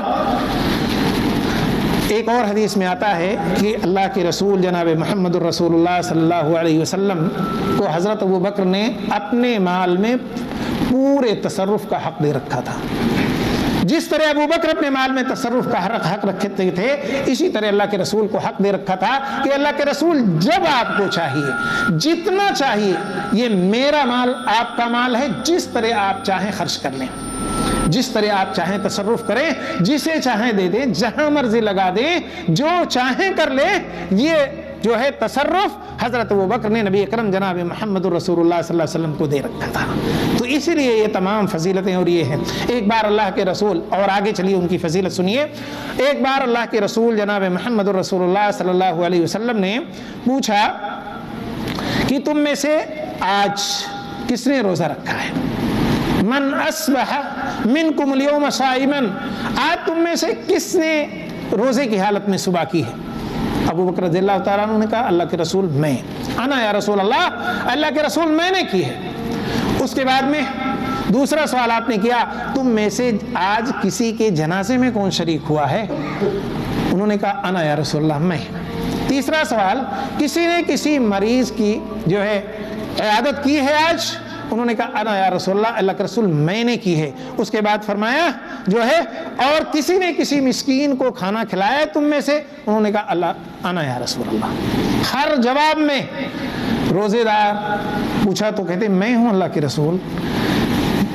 ایک اور حدیث میں آتا ہے کہ اللہ کے رسول جناب محمد الرسول اللہ صلی اللہ علیہ وسلم کو حضرت ابو بکر نے اپنے مال میں پورے تصرف کا حق دے رکھا تھا۔ جس طرح ابو بکر اپنے مال میں تصرف کا حق رکھتے تھے، اسی طرح اللہ کے رسول کو حق دے رکھا تھا کہ اللہ کے رسول جب آپ کو چاہیے، جتنا چاہیے، یہ میرا مال آپ کا مال ہے، جس طرح آپ چاہیں خرچ کر لیں، جس طرح آپ چاہیں تصرف کریں، جسے چاہیں دے دیں، جہاں مرضی لگا دیں، جو چاہیں کر لیں۔ یہ جو ہے تصرف حضرت ابو بکر نے نبی اکرم جناب محمد الرسول اللہ صلی اللہ علیہ وسلم کو دے رکھا تھا۔ تو اسی لیے یہ تمام فضیلتیں اور یہ ہیں۔ ایک بار اللہ کے رسول، اور آگے چلیے ان کی فضیلت سنیے، ایک بار اللہ کے رسول جناب محمد الرسول اللہ صلی اللہ علیہ وسلم نے پوچھا کہ تم میں سے آج کس نے روزہ رکھا ہے؟ من اصبح منکم اليوم صائما، آج تم میں سے کس نے روزے کی حالت میں صبح کی ہے؟ ابو بکر رضی اللہ تعالیٰ عنہ نے کہا اللہ کے رسول میں، انا یا رسول اللہ کے رسول میں نے کی ہے۔ اس کے بعد میں دوسرا سوال آپ نے کیا تم میں سے آج کسی کے جنازے میں کون شریک ہوا ہے؟ انہوں نے کہا انا یا رسول اللہ میں۔ تیسرا سوال کسی نے کسی مریض کی جو ہے عیادت کی ہے آج؟ انہوں نے کہا انا یا رسول اللہ کے رسول میں نے کی ہے۔ اس کے بعد فرمایا جو ہے اور کسی نے کسی مسکین کو کھانا کھلایا تم میں سے؟ انہوں نے کہا انا یا رسول اللہ۔ ہر جواب میں روزے دار پوچھا تو کہتے میں ہوں اللہ کے رسول۔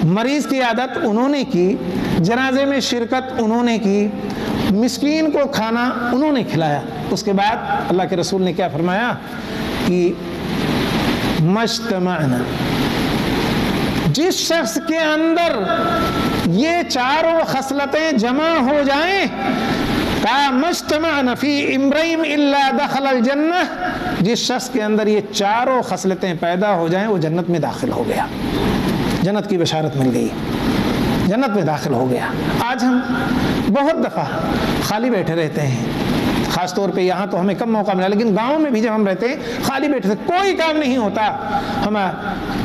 مریض کی عادت انہوں نے کی، جنازے میں شرکت انہوں نے کی، مسکین کو کھانا انہوں نے کھلایا۔ اس کے بعد اللہ کے رسول نے کیا فرمایا کہ مجتمعنا، جس شخص کے اندر یہ چاروں خصلتیں جمع ہو جائیں کا مجتمعنا فی امرئ الا دخل الجنہ، جس شخص کے اندر یہ چاروں خصلتیں پیدا ہو جائیں وہ جنت میں داخل ہو گیا، جنت کی بشارت مل گئی، جنت میں داخل ہو گیا۔ آج ہم بہت دفعہ خالی بیٹھے رہتے ہیں، خاص طور پہ یہاں تو ہمیں کم موقع ملا، لیکن گاؤں میں بھی جب ہم رہتے ہیں خالی بیٹھے تھے، کوئی کام نہیں ہوتا۔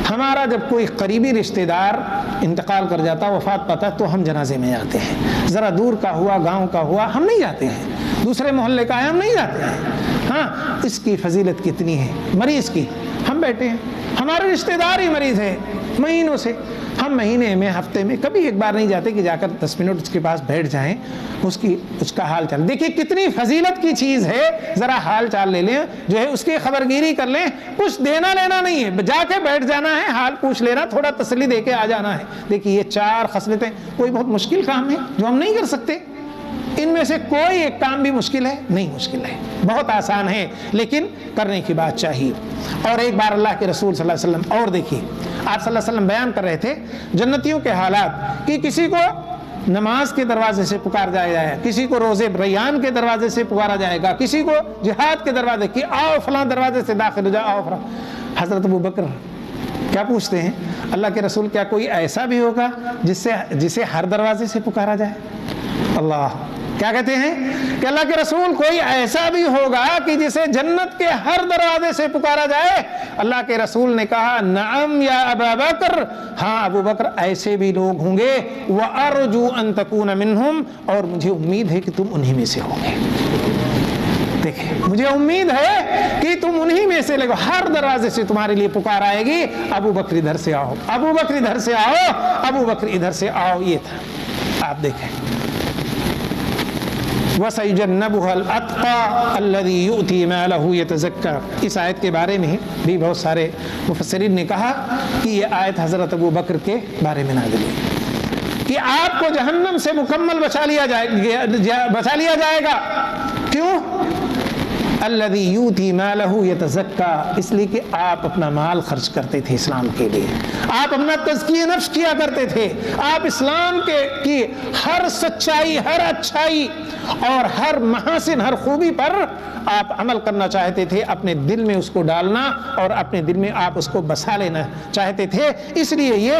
ہمارا جب کوئی قریبی رشتہ دار انتقال کر جاتا، وفات پاتا، تو ہم جنازے میں جاتے ہیں۔ ذرا دور کا ہوا، گاؤں کا ہوا، ہم نہیں جاتے ہیں، دوسرے محلے کا ہے ہم نہیں جاتے ہیں۔ ہاں، اس کی فضیلت کتنی ہے مریض کی۔ ہم بیٹھے ہیں، ہمارے رشتہ دار ہی مریض ہے مہینوں سے، ہم مہینے میں ہفتے میں کبھی ایک بار نہیں جاتے کہ جا کر 10 منٹ اس کے پاس بیٹھ جائیں، اس کا حال چال دیکھیے کتنی فضیلت کی چیز ہے۔ ذرا حال چال لے لیں، جو ہے اس کی خبرگیری کر لیں، کچھ دینا لینا نہیں ہے، جا کے بیٹھ جانا ہے، حال پوچھ لینا، تھوڑا تسلی دے کے آ جانا ہے۔ دیکھیے یہ 4 خصلتیں کوئی بہت مشکل کام ہے جو ہم نہیں کر سکتے، ان میں سے کوئی ایک کام بھی مشکل ہے نہیں، مشکل ہے، بہت آسان ہے، لیکن کرنے کی بات چاہیے۔ اور ایک بار اللہ کے رسول صلی اللہ علیہ وسلم اور دیکھیے آپ صلی اللہ علیہ وسلم بیان کر رہے تھے جنتیوں کے حالات، کہ کسی کو نماز کے دروازے سے پکار جایا جائے، کسی کو روزے ریان کے دروازے سے پکارا جائے گا، کسی کو جہاد کے دروازے کہ آؤ فلاں دروازے سے داخل ہو جاؤ، آؤ فلاں۔ حضرت ابو بکر کیا پوچھتے ہیں اللہ کے رسول کیا کوئی ایسا بھی ہوگا جسے ہر دروازے سے پکارا جائے؟ اللہ کیا کہتے ہیں کہ اللہ کے رسول کوئی ایسا بھی ہوگا کہ جسے جنت کے ہر دروازے سے پکارا جائے؟ اللہ کے رسول نے کہا نعم یا ابا بکر، ہاں ابو بکر ایسے بھی لوگ ہوں گے، وَأَرْجُو أَن تَكُونَ مِنْهُمْ، اور مجھے امید ہے کہ تم انہی میں سے ہوں گے۔ دیکھیں مجھے امید ہے کہ تم انہی میں سے لگو، ہر دروازے سے تمہارے لیے پکار آئے گی، ابو بکر ادھر سے آؤ، ابو بکر ادھر سے آؤ، ابو بکر ادھر سے آؤ۔ یہ تھا، آپ دیکھیں وَسَيُجَنَّبُهَا الْأَتْقَى الَّذِي يُؤْتِي مَالَهُ يَتَزَكَّى، اس آیت کے بارے میں بھی بہت سارے مفسرین نے کہا کہ یہ آیت حضرت ابو بکر کے بارے میں نازل ہوئی کہ آپ کو جہنم سے مکمل بچا لیا جائے گا۔ کیوں؟ الذی یؤتی مالہ یتزکا، اس لیے کہ آپ اپنا مال خرچ کرتے تھے اسلام کے لیے، آپ اپنا تزکیہ نفس کیا کرتے تھے، آپ اسلام کی ہر سچائی، ہر اچھائی اور ہر محاسن، ہر خوبی پر آپ عمل کرنا چاہتے تھے، اپنے دل میں اس کو ڈالنا اور اپنے دل میں آپ اس کو بسا لینا چاہتے تھے، اس لیے یہ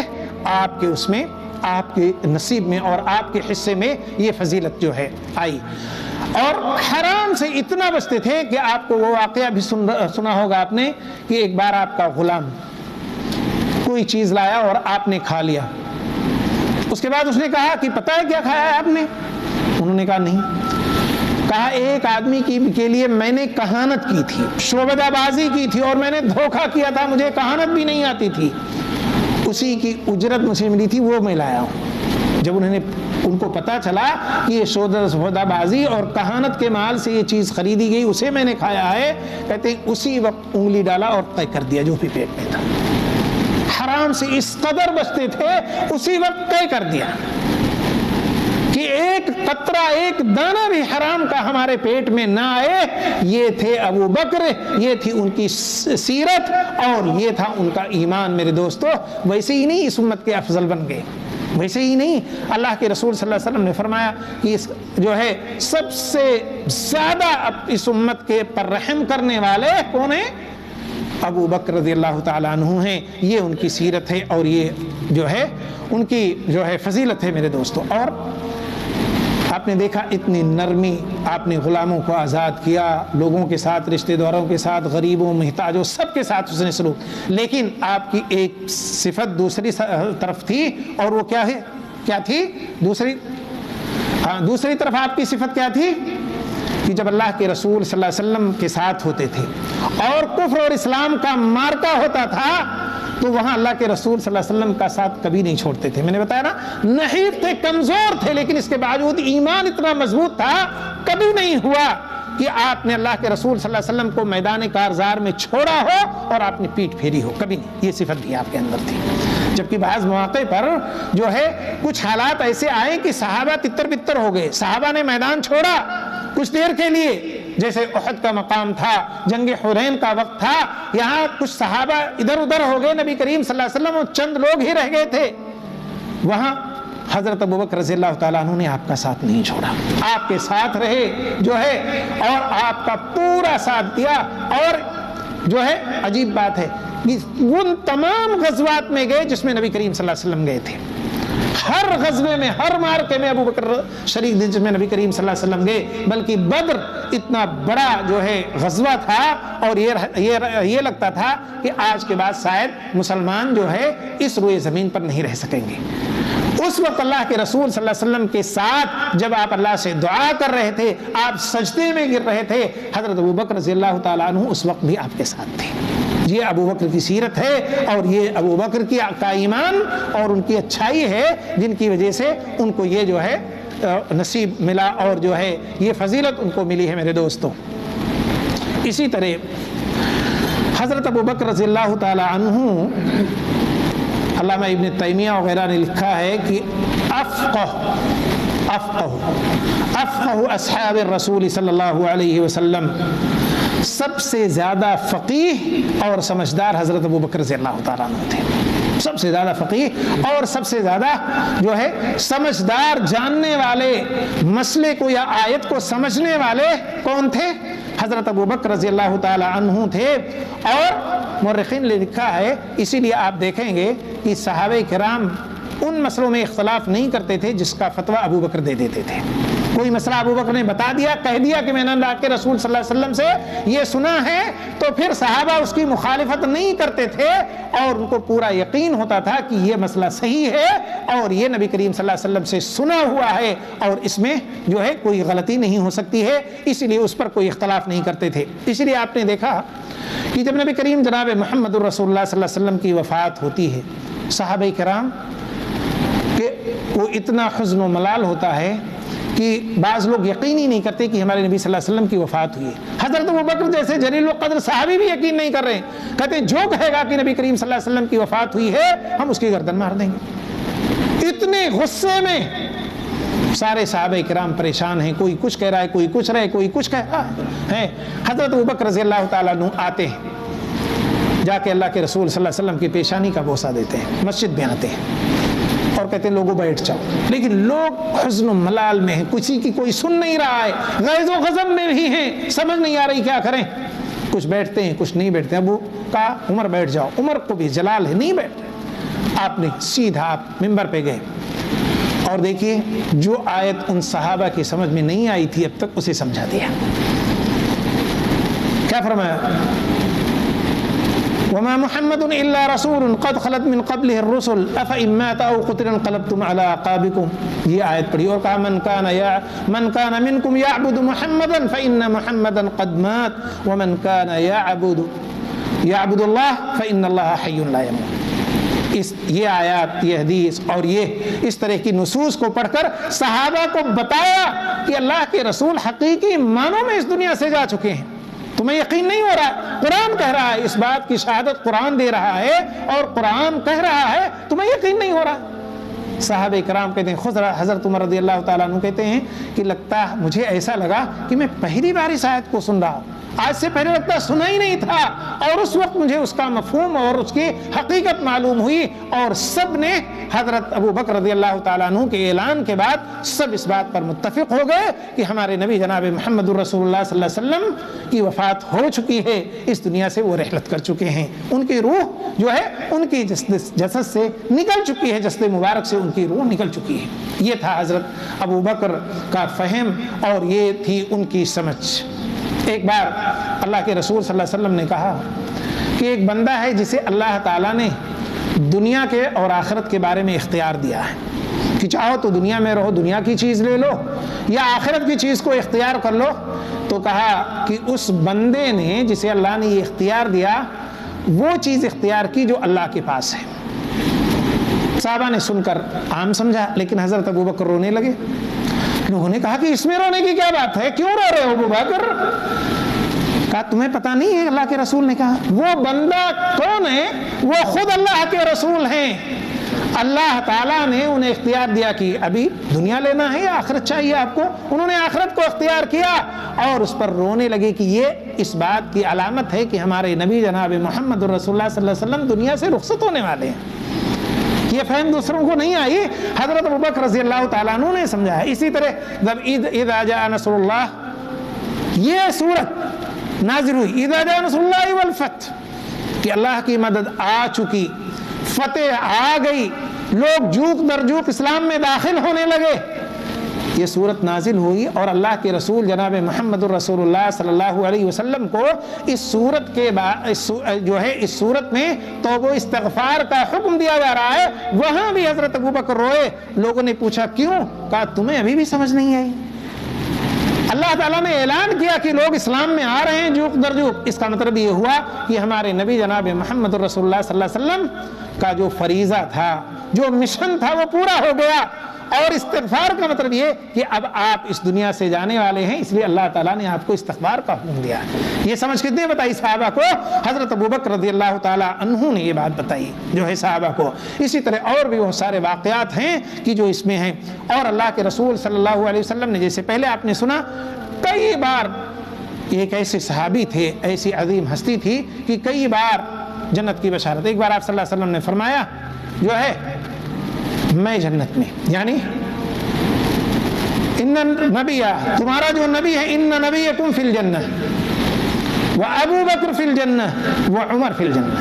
آپ کے اس میں، آپ کے نصیب میں اور آپ کے حصے میں یہ فضیلت جو ہے آئی۔ اور حرام سے اتنا بچتے تھے کہ آپ کو وہ واقعہ بھی سنا ہوگا آپ نے کہ ایک بار آپ کا غلام کوئی چیز لایا اور آپ نے کھا لیا، اس کے بعد اس نے کہا کہ پتہ ہے کیا کھایا ہے آپ نے؟ انہوں نے کہا نہیں۔ کہا ایک آدمی کے لیے میں نے کہانت کی تھی، شعبدہ بازی کی تھی اور میں نے دھوکہ کیا تھا، مجھے کہانت بھی نہیں آتی تھی، اسی کی اجرت مجھے ملی تھی، وہ میں لایا ہوں۔ جب ان کو پتا چلا کہ یہ شعبدہ بازی اور کہانت کے مال سے یہ چیز خریدی گئی، اسے میں نے کھایا ہے، کہتے ہیں اسی وقت انگلی ڈالا اور طے کر دیا جو بھی پیٹ میں تھا۔ حرام سے اس قدر بچتے تھے، اسی وقت طے کر دیا کہ ایک قطرہ، ایک دانہ بھی حرام کا ہمارے پیٹ میں نہ آئے۔ یہ تھے ابو بکر، یہ تھی ان کی سیرت اور یہ تھا ان کا ایمان۔ میرے دوستو، ویسے ہی نہیں اس امت کے افضل بن گئے، ویسے ہی نہیں۔ اللہ کے رسول صلی اللہ علیہ وسلم نے فرمایا کہ جو ہے سب سے زیادہ اس امت کے پر رحم کرنے والے کون ہیں؟ ابو بکر رضی اللہ تعالیٰ عنہ ہیں، یہ ان کی سیرت ہے اور یہ جو ہے ان کی جو ہے فضیلت ہے میرے دوستو۔ اور آپ نے دیکھا اتنی نرمی، آپ نے غلاموں کو آزاد کیا، لوگوں کے ساتھ، رشتہ داروں کے ساتھ، غریبوں، محتاجوں، سب کے ساتھ اس نے سلوک۔ لیکن آپ کی ایک صفت دوسری طرف تھی، اور وہ کیا تھی؟ دوسری طرف آپ کی صفت کیا تھی کہ جب اللہ کے رسول صلی اللہ علیہ وسلم کے ساتھ ہوتے تھے اور کفر اور اسلام کا مارکا ہوتا تھا تو وہاں اللہ کے رسول صلی اللہ علیہ وسلم کا ساتھ کبھی نہیں چھوڑتے تھے۔ میں نے بتایا نا، نحیف تھے، کمزور تھے، لیکن اس کے باوجود ایمان اتنا مضبوط تھا، کبھی نہیں ہوا کہ آپ نے اللہ کے رسول صلی اللہ علیہ وسلم کو میدان کارزار میں چھوڑا ہو اور آپ نے پیٹ پھیری ہو، کبھی نہیں۔ یہ صفت بھی آپ کے اندر تھی۔ جبکہ بعض مواقع پر جو ہے کچھ حالات ایسے آئے کہ صحابہ تتر بتر ہو گئے، صحابہ نے میدان چھوڑا کچھ دیر کے لیے، جیسے احد کا مقام تھا، جنگ حنین کا وقت تھا، یہاں کچھ صحابہ ادھر ادھر ہو گئے، نبی کریم صلی اللہ علیہ وسلم اور چند لوگ ہی رہ گئے تھے۔ وہاں حضرت ابوبکر رضی اللہ تعالیٰ عنہ نے آپ کا ساتھ نہیں چھوڑا، آپ کے ساتھ رہے جو ہے، اور آپ کا پورا ساتھ دیا۔ اور جو ہے عجیب بات ہے، ان تمام غزوات میں گئے جس میں نبی کریم صلی اللہ علیہ وسلم گئے تھے، ہر غزوے میں، ہر مارکے میں ابوبکر شریک جس میں نبی کریم صلی اللہ علیہ وسلم گئے، بلکہ بدر اتنا بڑا جو ہے غزوہ تھا، اور یہ لگتا تھا کہ آج کے بعد شاید مسلمان جو ہے اس روئے زمین پر نہیں رہ سکیں گے۔ اس وقت اللہ کے رسول صلی اللہ علیہ وسلم کے ساتھ جب آپ اللہ سے دعا کر رہے تھے، آپ سجدے میں گر رہے تھے، حضرت ابوبکر رضی اللہ تعالیٰ عنہ اس وقت بھی آپ کے ساتھ تھے۔ یہ ابوبکر کی سیرت ہے، اور یہ ابوبکر کا ایمان اور ان کی اچھائی ہے، جن کی وجہ سے ان کو یہ جو ہے نصیب ملا، اور جو ہے یہ فضیلت ان کو ملی ہے میرے دوستوں۔ اسی طرح حضرت ابوبکر رضی اللہ تعالی عنہ، علامہ ابن تیمیہ وغیرہ نے لکھا ہے کہ افقہ اصحاب الرسول صلی اللہ علیہ وسلم، سب سے زیادہ فقیہ اور سمجھدار حضرت ابوبکر رضی اللہ تعالیٰ عنہ تھے۔ سب سے زیادہ فقیہ اور سب سے زیادہ جو ہے سمجھدار، جاننے والے، مسئلے کو یا آیت کو سمجھنے والے کون تھے؟ حضرت ابوبکر رضی اللہ تعالیٰ عنہ تھے۔ اور مورخین نے لکھا ہے، اسی لیے آپ دیکھیں گے کہ صحابہ کرام ان مسئلوں میں اختلاف نہیں کرتے تھے جس کا فتویٰ ابوبکر دے دیتے تھے۔ کوئی مسئلہ ابوبکر نے بتا دیا، کہہ دیا کہ میں نے اللہ کے رسول صلی اللہ علیہ وسلم سے یہ سنا ہے، تو پھر صحابہ اس کی مخالفت نہیں کرتے تھے، اور ان کو پورا یقین ہوتا تھا کہ یہ مسئلہ صحیح ہے اور یہ نبی کریم صلی اللہ علیہ وسلم سے سنا ہوا ہے، اور اس میں جو ہے کوئی غلطی نہیں ہو سکتی ہے، اس لیے اس پر کوئی اختلاف نہیں کرتے تھے۔ اس لیے آپ نے دیکھا کہ جب نبی کریم جناب محمد الرسول اللہ صلی اللہ علیہ وسلم کی وفات ہوتی ہے، صحابہ کرام کہ وہ اتنا حزن و ملال ہوتا ہے کہ بعض لوگ یقین ہی نہیں کرتے کہ ہمارے نبی صلی اللہ علیہ وسلم کی وفات ہوئی ہے۔ حضرت ابوبکر جیسے جلیل القدر صحابی بھی یقین نہیں کر رہے ہیں، کہتے ہیں جو کہے گا کہ نبی کریم صلی اللہ علیہ وسلم کی وفات ہوئی ہے، ہم اس کی گردن مار دیں گے۔ اتنے غصے میں سارے صحابہ کرام پریشان ہیں، کوئی کچھ کہہ رہا ہے، کوئی کچھ رہے، کوئی کچھ کہہ رہا ہے۔ حضرت ابوبکر رضی اللہ تعالیٰ عنہ آتے ہیں، جا کے اللہ کے رسول صلی اللہ علیہ وسلم کی پیشانی کا بوسہ دیتے ہیں، مسجد میں آتے ہیں اور کہتے ہیں لوگوں بیٹھ جاؤ، لیکن لوگ حزن و ملال میں ہیں، کسی کی کوئی سن نہیں رہا ہے، غیظ و غضب میں بھی ہیں، سمجھ نہیں آ رہی کیا کریں، کچھ بیٹھتے ہیں کچھ نہیں بیٹھتے۔ ابو کہا عمر بیٹھ جاؤ، عمر کو بھی جلال ہے، نہیں بیٹھ رہے۔ آپ نے سیدھا آپ ممبر پہ گئے، اور دیکھیے جو آیت ان صحابہ کی سمجھ میں نہیں آئی تھی اب تک، اسے سمجھا دیا۔ کیا فرمایا؟ وما محمد الا رسول قد خلت من قبله الرسل افإن مات او قتل انقلبتم على اعقابكم، یہ آیت پڑھی، اور کہا من كان منكم يعبد محمدا فإن محمدا قد مات ومن كان يعبد الله فإن الله حي لا يموت۔ یہ آیات، یہ حدیث اور یہ اس طرح کی نصوص کو پڑھ کر صحابہ کو بتایا کہ اللہ کے رسول حقیقی معنوں میں اس دنیا سے جا چکے ہیں، تمہیں یقین نہیں ہو رہا، قرآن کہہ رہا ہے، اس بات کی شہادت قرآن دے رہا ہے اور قرآن کہہ رہا ہے، تمہیں یقین نہیں ہو رہا۔ صحابہ کرام کہتے ہیں، خود حضرت عمر رضی اللہ تعالیٰ عنہ کہتے ہیں کہ مجھے ایسا لگا کہ میں پہلی بار اس آیت کو سن رہا ہوں، آج سے پہلے لگتا سنا ہی نہیں تھا، اور اس وقت مجھے اس کا مفہوم اور اس کی حقیقت معلوم ہوئی، اور سب نے حضرت ابو بکر رضی اللہ تعالیٰ عنہ کے اعلان کے بعد سب اس بات پر متفق ہو گئے کہ ہمارے نبی جناب محمد الرسول اللہ صلی اللہ علیہ وسلم کی وفات ہو چکی ہے، اس دنیا سے وہ رحلت کر چکے ہیں، ان کی روح جو ہے ان کی جسد سے نکل چکی ہے، جسد مبارک سے ان کی روح نکل چکی ہے۔ یہ تھا حضرت ابو بکر کا فہم اور یہ تھی ان کی سمجھ۔ ایک بار اللہ کے رسول صلی اللہ علیہ وسلم نے کہا کہ ایک بندہ ہے جسے اللہ تعالیٰ نے دنیا کے اور آخرت کے بارے میں اختیار دیا ہے کہ چاہو تو دنیا میں رہو، دنیا کی چیز لے لو، یا آخرت کی چیز کو اختیار کر لو۔ تو کہا کہ اس بندے نے جسے اللہ نے یہ اختیار دیا وہ چیز اختیار کی جو اللہ کے پاس ہے۔ صحابہ نے سن کر عام سمجھا، لیکن حضرت ابو بکر رونے لگے۔ لوگوں نے کہا کہ اس میں رونے کی کیا بات ہے، کیوں رو رہے ہو ابو بکر؟ کہا تمہیں پتہ نہیں ہے؟ اللہ کے رسول نے کہا وہ بندہ کون ہے؟ وہ خود اللہ کے رسول ہیں۔ اللہ تعالیٰ نے انہیں اختیار دیا کہ ابھی دنیا لینا ہے یا آخرت چاہیے آپ کو، انہوں نے آخرت کو اختیار کیا اور اس پر رونے لگے کہ یہ اس بات کی علامت ہے کہ ہمارے نبی جناب محمد الرسول اللہ صلی اللہ علیہ وسلم دنیا سے رخصت ہونے والے ہیں۔ یہ فہم دوسروں کو نہیں آئی، حضرت ابو بکر رضی اللہ تعالیٰ عنہ نے سمجھا ہے۔ اسی طرح جب اذا جاء نصر اللہ یہ صورت نازل ہوئی، اذا جاء نصر اللہ والفتح، کہ اللہ کی مدد آ چکی، فتح آ گئی، لوگ جوک در جوک اسلام میں داخل ہونے لگے، یہ صورت نازل ہوئی اور اللہ کے رسول جناب محمد الرسول اللہ صلی اللہ علیہ وسلم کو اس صورت کے بعد جو ہے اس صورت میں توبہ استغفار کا حکم دیا جا رہا ہے۔ وہاں بھی حضرت ابو بکر روئے۔ لوگوں نے پوچھا کیوں؟ کہا تمہیں ابھی بھی سمجھ نہیں آئی؟ اللہ تعالیٰ نے اعلان کیا کہ لوگ اسلام میں آ رہے ہیں جوک در جوک، اس کا مطلب یہ ہوا کہ ہمارے نبی جناب محمد الرسول اللہ صلی اللہ علیہ وسلم کا جو فریضہ تھا، جو مشن تھا، وہ پورا ہو گیا۔ اور استغفار کا مطلب یہ کہ اب آپ اس دنیا سے جانے والے ہیں، اس لیے اللہ تعالیٰ نے آپ کو استغفار کا حکم دیا۔ یہ سمجھ کتنے بتائی صحابہ کو؟ حضرت ابو بکر رضی اللہ تعالیٰ عنہ نے یہ بات بتائی جو ہے صحابہ کو۔ اسی طرح اور بھی بہت سارے واقعات ہیں کہ جو اس میں ہیں، اور اللہ کے رسول صلی اللہ علیہ وسلم نے جیسے پہلے آپ نے سنا کئی بار، ایک ایسے صحابی تھے، ایسی عظیم ہستی تھی کہ کئی بار جنت کی بشارت۔ ایک بار آپ صلی اللہ علیہ وسلم نے فرمایا جو ہے میں جنت میں، یعنی ان نبی، تمہارا جو نبی ہے، ان نبیکم فی الجنہ و ابو بکر فی الجنہ و عمر فی الجنہ،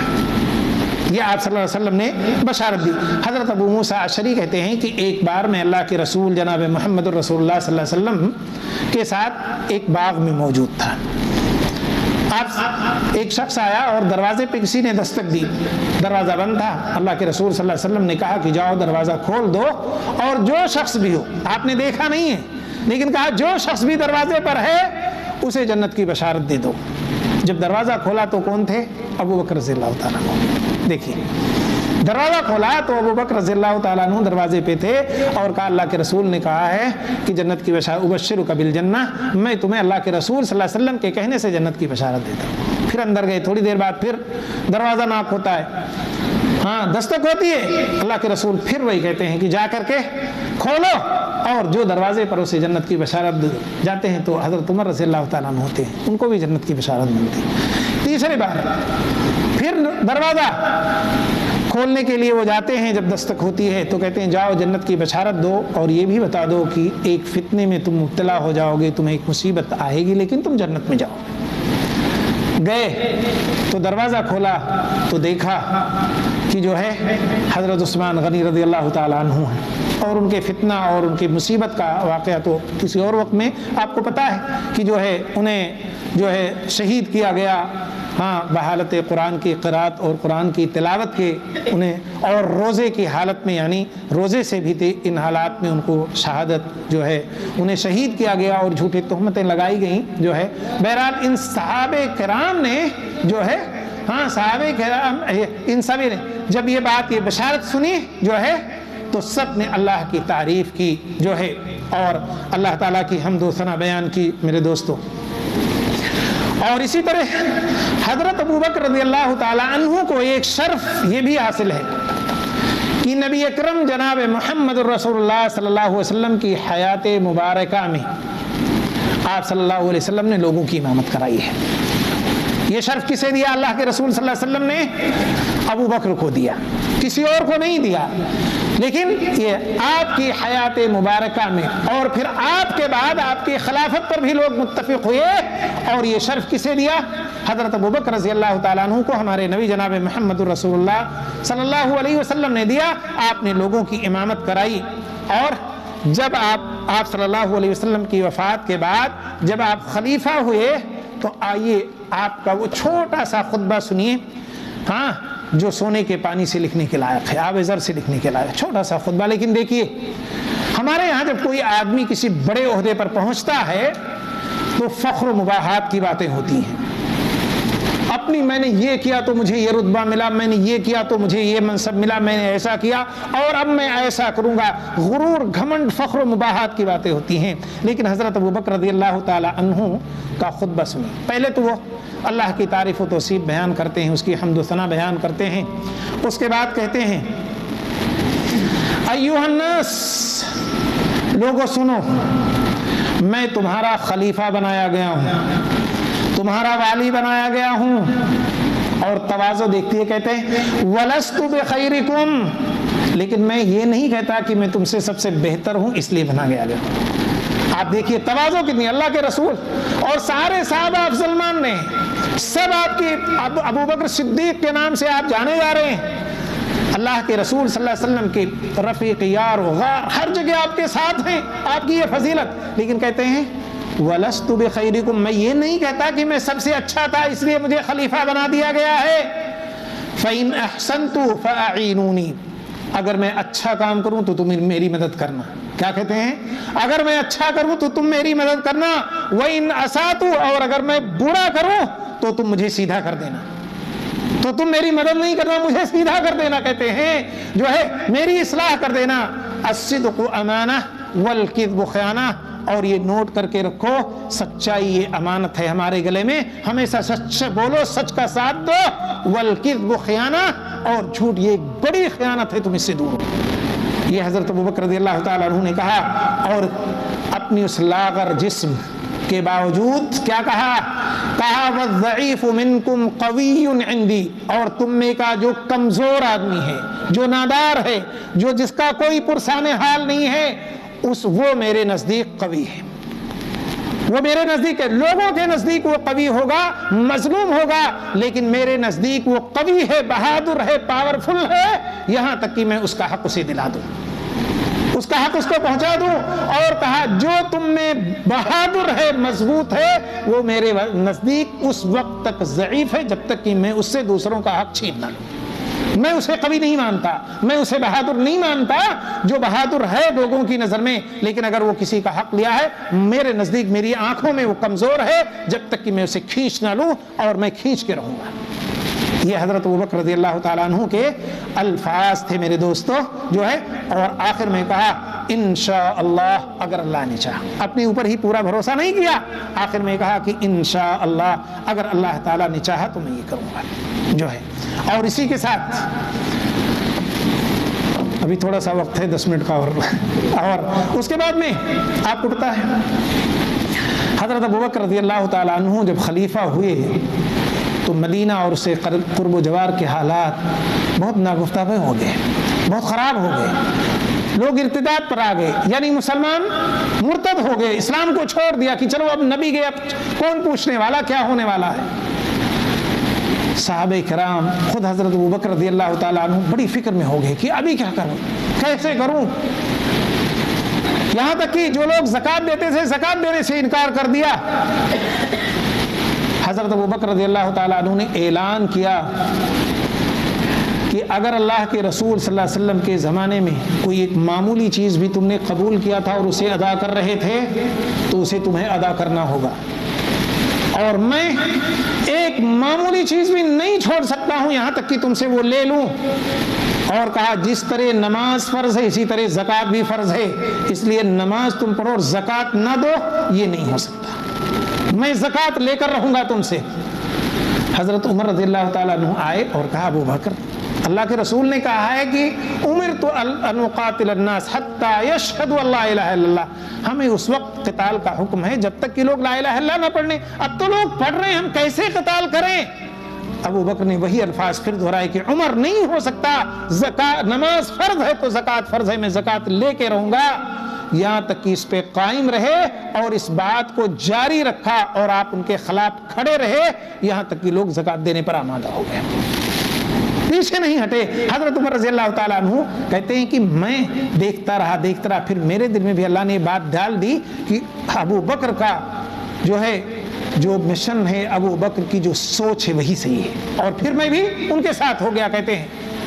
یہ آپ صلی اللہ علیہ وسلم نے بشارت دی۔ حضرت ابو موسیٰ اشعری کہتے ہیں کہ ایک بار میں اللہ کے رسول جناب محمد الرسول اللہ صلی اللہ علیہ وسلم کے ساتھ ایک باغ میں موجود تھا۔ ایک شخص آیا اور دروازے پہ کسی نے دستک دی، دروازہ بند تھا۔ اللہ کے رسول صلی اللہ علیہ وسلم نے کہا کہ جاؤ دروازہ کھول دو، اور جو شخص بھی ہو، آپ نے دیکھا نہیں ہے لیکن کہا جو شخص بھی دروازے پر ہے اسے جنت کی بشارت دے دو۔ جب دروازہ کھولا تو کون تھے؟ ابو بکر رضی اللہ تعالیٰ عنہ۔ دیکھیے دروازہ کھولا تو ابو بکر رضی اللہ تعالیٰ عنہ دروازے پہ تھے اور کہا اللہ کے رسول نے کہا ہے کہ جنت کی بشارت، ابشرک بالجنہ، میں تمہیں اللہ کے رسول صلی اللہ علیہ وسلم کے کہنے سے جنت کی بشارت دیتا ہوں۔ پھر اندر گئے، تھوڑی دیر بعد پھر دروازہ ناک ہوتا ہے، ہاں دستک ہوتی ہے، اللہ کے رسول پھر وہی کہتے ہیں کہ جا کر کے کھولو، اور جو دروازے پر اسے جنت کی بشارت جاتے ہیں تو حضرت عمر رضی اللہ تعالیٰ عنہ ہوتے ہیں، ان کو بھی جنت کی بشارت ملتی ہے۔ تیسری بار پھر دروازہ کھولنے کے لیے وہ جاتے ہیں، جب دستک ہوتی ہے تو کہتے ہیں جاؤ جنت کی بشارت دو، اور یہ بھی بتا دو کہ ایک فتنے میں تم مبتلا ہو جاؤ گے، تمہیں ایک مصیبت آئے گی لیکن تم جنت میں جاؤ۔ گئے تو دروازہ کھولا تو دیکھا کہ جو ہے حضرت عثمان غنی رضی اللہ تعالیٰ عنہ ہیں، اور ان کے فتنہ اور ان کی مصیبت کا واقعہ تو کسی اور وقت میں آپ کو پتہ ہے کہ جو ہے انہیں جو ہے شہید کیا گیا، ہاں بحالت قرآن کی قرات اور قرآن کی تلاوت کے انہیں، اور روزے کی حالت میں، یعنی روزے سے بھی تھے، ان حالات میں ان کو شہادت جو ہے انہیں شہید کیا گیا اور جھوٹی تہمتیں لگائی گئیں جو ہے۔ بہرحال ان صحابہ کرام نے جو ہے، ہاں صحابہ کرام ان سبھی نے جب یہ بات، یہ بشارت سنی جو ہے تو سب نے اللہ کی تعریف کی جو ہے، اور اللہ تعالیٰ کی حمد و ثنا بیان کی میرے دوستوں۔ اور اسی طرح حضرت ابو بکر رضی اللہ تعالیٰ عنہ کو ایک شرف یہ بھی حاصل ہے کہ نبی اکرم جناب محمد الرسول اللہ صلی اللہ علیہ وسلم کی حیات مبارکہ میں آپ صلی اللہ علیہ وسلم نے لوگوں کی امامت کرائی ہے۔ یہ شرف کسے دیا؟ اللہ کے رسول صلی اللہ علیہ وسلم نے ابو بکر کو دیا، کسی اور کو نہیں دیا۔ لیکن یہ آپ کی حیات مبارکہ میں اور پھر آپ کے بعد آپ کی خلافت پر بھی لوگ متفق ہوئے، اور یہ شرف کسے دیا؟ حضرت ابو بکر رضی اللہ تعالیٰ عنہ کو ہمارے نبی جناب محمد رسول اللہ صلی اللہ علیہ وسلم نے دیا۔ آپ نے لوگوں کی امامت کرائی، اور جب آپ صلی اللہ علیہ وسلم کی وفات کے بعد جب آپ خلیفہ ہوئے تو آئیے آپ کا وہ چھوٹا سا خطبہ سنیے، ہاں، جو سونے کے پانی سے لکھنے کے لائق ہے، آب زر سے لکھنے کے لائق، چھوٹا سا خطبہ۔ لیکن دیکھیے ہمارے یہاں جب کوئی آدمی کسی بڑے عہدے پر پہنچتا ہے تو فخر و مباحات کی باتیں ہوتی ہیں، اپنی میں نے یہ کیا تو مجھے یہ رتبہ ملا، میں نے یہ کیا تو مجھے یہ منصب ملا، میں نے ایسا کیا اور اب میں ایسا کروں گا، غرور، گھمنڈ، فخر و مباحات کی باتیں ہوتی ہیں۔ لیکن حضرت ابو بکر رضی اللہ تعالی عنہ کا خطبہ سنیں۔ پہلے تو وہ اللہ کی تعریف و توصیف بیان کرتے ہیں، اس کی حمد و ثنا بیان کرتے ہیں، اس کے بعد کہتے ہیں ایھا الناس، لوگوں سنو، میں تمہارا خلیفہ بنایا گیا ہوں، تمہارا والی بنایا گیا ہوں۔ اور تواضع دیکھتی ہے، کہتے ہیں وَلَسْتُ بِخَيْرِكُمْ، لیکن میں یہ نہیں کہتا کہ میں تم سے سب سے بہتر ہوں اس لیے بنا گیا ہوں۔ آپ دیکھیے تواضع کتنی، اللہ کے رسول اور سارے صحابہ افضل ماننے، سب آپ کی ابو بکر صدیق کے نام سے آپ جانے جا رہے ہیں، اللہ کے رسول صلی اللہ علیہ وسلم کے رفیق یار و غار ہر جگہ آپ کے ساتھ ہیں، آپ کی یہ فضیلت، لیکن کہتے ہیں وَلَسْتُ بِخَيْرِكُمْ، میں یہ نہیں کہتا کہ میں سب سے اچھا تھا اس لیے مجھے خلیفہ بنا دیا گیا ہے۔ فَإِنْ أَحْسَنْتُ فَأَعِينُونِي، اگر میں اچھا کام کروں تو تم میری مدد کرنا۔ کیا کہتے ہیں؟ اگر میں اچھا کروں تو تم میری مدد کرنا، وَإِنْ أَسَأْتُ، اور اگر میں برا کروں تو تم مجھے سیدھا کر دینا، تو تم میری مدد نہیں کرنا، مجھے سیدھا کر دینا، کہتے ہیں جو ہے میری اصلاح کر دینا۔ الصدق امانہ والکذب خیانہ، اور یہ نوٹ کر کے رکھو، سچائی یہ امانت ہے ہمارے گلے میں، ہمیشہ سچ بولو، سچ کا ساتھ دو، والکذب خیانہ، اور جھوٹ یہ ایک بڑی خیانت ہے، تم اس سے دور ہو۔ یہ حضرت ابو بکر رضی اللہ تعالیٰ عنہ نے کہا، اور اپنی اس لاغر جسم کے باوجود کیا کہا؟ کہا والضعیف منکم قوی عندی، اور تم میں کا جو کمزور آدمی ہے، جو نادار ہے، جو جس کا کوئی پرسان حال نہیں ہے، وہ میرے نزدیک قوی ہے، وہ میرے نزدیک ہے۔ لوگوں کے نزدیک وہ قوی ہوگا، مظلوم ہوگا، لیکن میرے نزدیک وہ قوی ہے، بہادر ہے، پاورفل ہے، یہاں تک کہ میں اس کا حق اسے دلا دوں، اس کا حق اس کو پہنچا دوں۔ اور کہا جو تم میں بہادر ہے، مضبوط ہے، وہ میرے نزدیک اس وقت تک ضعیف ہے جب تک کہ میں اس سے دوسروں کا حق چھین نہ لوں۔ میں اسے قوی نہیں مانتا، میں اسے بہادر نہیں مانتا، جو بہادر ہے لوگوں کی نظر میں، لیکن اگر وہ کسی کا حق لیا ہے، میرے نزدیک، میری آنکھوں میں وہ کمزور ہے جب تک کہ میں اسے کھینچ نہ لوں، اور میں کھینچ کے رہوں گا۔ یہ حضرت ابو بکر رضی اللہ تعالیٰ عنہ کے الفاظ تھے میرے دوستو، جو ہے، اور آخر میں کہا انشاءاللہ، اگر اللہ نے چاہا، اپنے اوپر ہی پورا بھروسہ نہیں کیا، آخر میں کہا کہ انشاءاللہ، اگر اللہ تعالیٰ نے چاہا تو میں یہ کروں گا، جو ہے۔ اور اسی کے ساتھ ابھی تھوڑا سا وقت ہے، 10 منٹ کا، اور اس کے بعد میں آپ کو پتا ہے حضرت ابو بکر رضی اللہ تعالیٰ عنہ جب خلیفہ ہوئے تو مدینہ اور اس سے قرب و جوار کے حالات بہت ناگفتہ ہو گئے، بہت خراب ہو گئے، لوگ ارتداد پر آ گئے، یعنی مسلمان مرتد ہو گئے، اسلام کو چھوڑ دیا کہ چلو اب نبی گئے، اب کون پوچھنے والا، کیا ہونے والا ہے۔ صحابہ کرام، خود حضرت ابو بکر رضی اللہ تعالیٰ عنہ بڑی فکر میں ہو گئے کہ ابھی کیا کروں، کیسے کروں، یہاں تک کہ جو لوگ زکوٰۃ دیتے تھے زکوٰۃ دینے سے انکار کر دیا۔ حضرت ابو بکر رضی اللہ تعالیٰ عنہ نے اعلان کیا کہ اگر اللہ کے رسول صلی اللہ علیہ وسلم کے زمانے میں کوئی ایک معمولی چیز بھی تم نے قبول کیا تھا اور اسے ادا کر رہے تھے تو اسے تمہیں ادا کرنا ہوگا، اور میں ایک معمولی چیز بھی نہیں چھوڑ سکتا ہوں یہاں تک کہ تم سے وہ لے لوں۔ اور کہا جس طرح نماز فرض ہے اسی طرح زکوٰۃ بھی فرض ہے، اس لیے نماز تم پڑھو اور زکوٰۃ نہ دو، یہ نہیں ہو سکتا، میں زکوٰۃ لے کر رہوں گا تم سے۔ حضرت عمر رضی اللہ تعالیٰ عنہ آئے اور کہا ابو بکر اللہ کے رسول نے کہا ہے کہ امرت ان اقاتل الناس حتی یشہدوا لا الہ الا اللہ، ہمیں اس وقت قتال کا حکم ہے جب تک کہ لوگ لا الہ الا اللہ نہ پڑھنے. اب تو لوگ پڑھ رہے ہیں، ہم کیسے قتال کریں؟ ابو بکر نے وہی الفاظ پھر دہرائے کہ عمر نہیں ہو سکتا، نماز فرض ہے تو زکوٰۃ فرض ہے، میں زکوٰۃ لے کے رہوں گا، یہاں تک کہ اس پہ قائم رہے اور اس بات کو جاری رکھا اور آپ ان کے خلاف کھڑے رہے یہاں تک کہ لوگ زکوٰۃ دینے پر آمادہ ہو گئے، پیچھے نہیں ہٹے. حضرت عمر رضی اللہ تعالیٰ عنہ کہتے ہیں کہ میں دیکھتا رہا، پھر میرے دل میں بھی اللہ نے یہ بات ڈال دی کہ ابو بکر کا جو مشن ہے، ابو بکر کی جو سوچ ہے وہی صحیح ہے، اور پھر میں بھی ان کے ساتھ ہو گیا. کہتے ہیں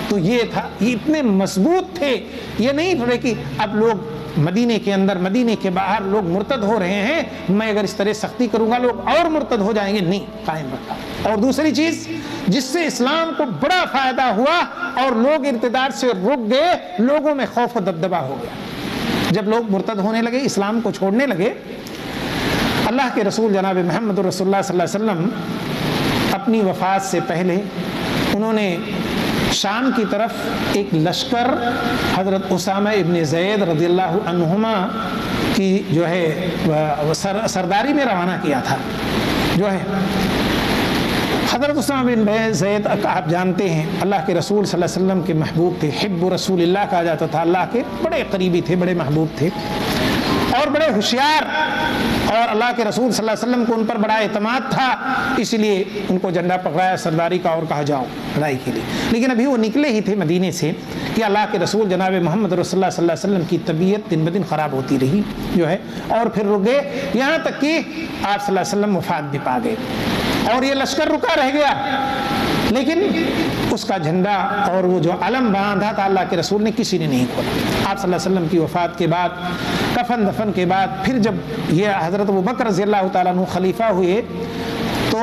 تو یہ تھا، یہ اتنے مضبوط تھے، یہ نہیں تھوڑے کہ اب لوگ مدینے کے اندر مدینے کے باہر لوگ مرتد ہو رہے ہیں، میں اگر اس طرح سختی کروں گا لوگ اور مرتد ہو جائیں گے، نہیں، قائم رکھا. اور دوسری چیز جس سے اسلام کو بڑا فائدہ ہوا اور لوگ ارتداد سے رک گئے، لوگوں میں خوف و دبدبہ ہو گیا. جب لوگ مرتد ہونے لگے، اسلام کو چھوڑنے لگے، اللہ کے رسول جناب محمد رسول اللہ صلی اللہ علیہ وسلم اپنی وفات سے پہلے انہوں نے شام کی طرف ایک لشکر حضرت اسامہ ابن زید رضی اللہ عنہما کی سرداری میں روانہ کیا تھا. حضرت اسامہ بن زید آپ جانتے ہیں اللہ کے رسول صلی اللہ علیہ وسلم کے محبوب تھے، حب رسول اللہ کہا جاتا تھا، اللہ کے بڑے قریبی تھے، بڑے محبوب تھے اور بڑے ہوشیار، اور اللہ کے رسول صلی اللہ علیہ وسلم کو ان پر بڑا اعتماد تھا، اس لیے ان کو جھنڈا پکڑایا سرداری کا اور کہا جاؤ لڑائی کے لیے. لیکن ابھی وہ نکلے ہی تھے مدینے سے کہ اللہ کے رسول جناب محمد رسول اللہ صلی اللہ علیہ وسلم کی طبیعت دن بدن خراب ہوتی رہی اور پھر رک گئے، یہاں تک کہ آپ صلی اللہ علیہ وسلم وفات بھی پا گئے اور یہ لشکر رکا رہ گیا. لیکن اس کا جھنڈا اور وہ جو علم باندھا تھا اللہ کے رسول نے کسی نے نہیں کھولا. آپ صلی اللہ علیہ وسلم کی وفات کے بعد، کفن دفن کے بعد، پھر جب یہ حضرت ابو بکر رضی اللہ تعالیٰ عنہ خلیفہ ہوئے تو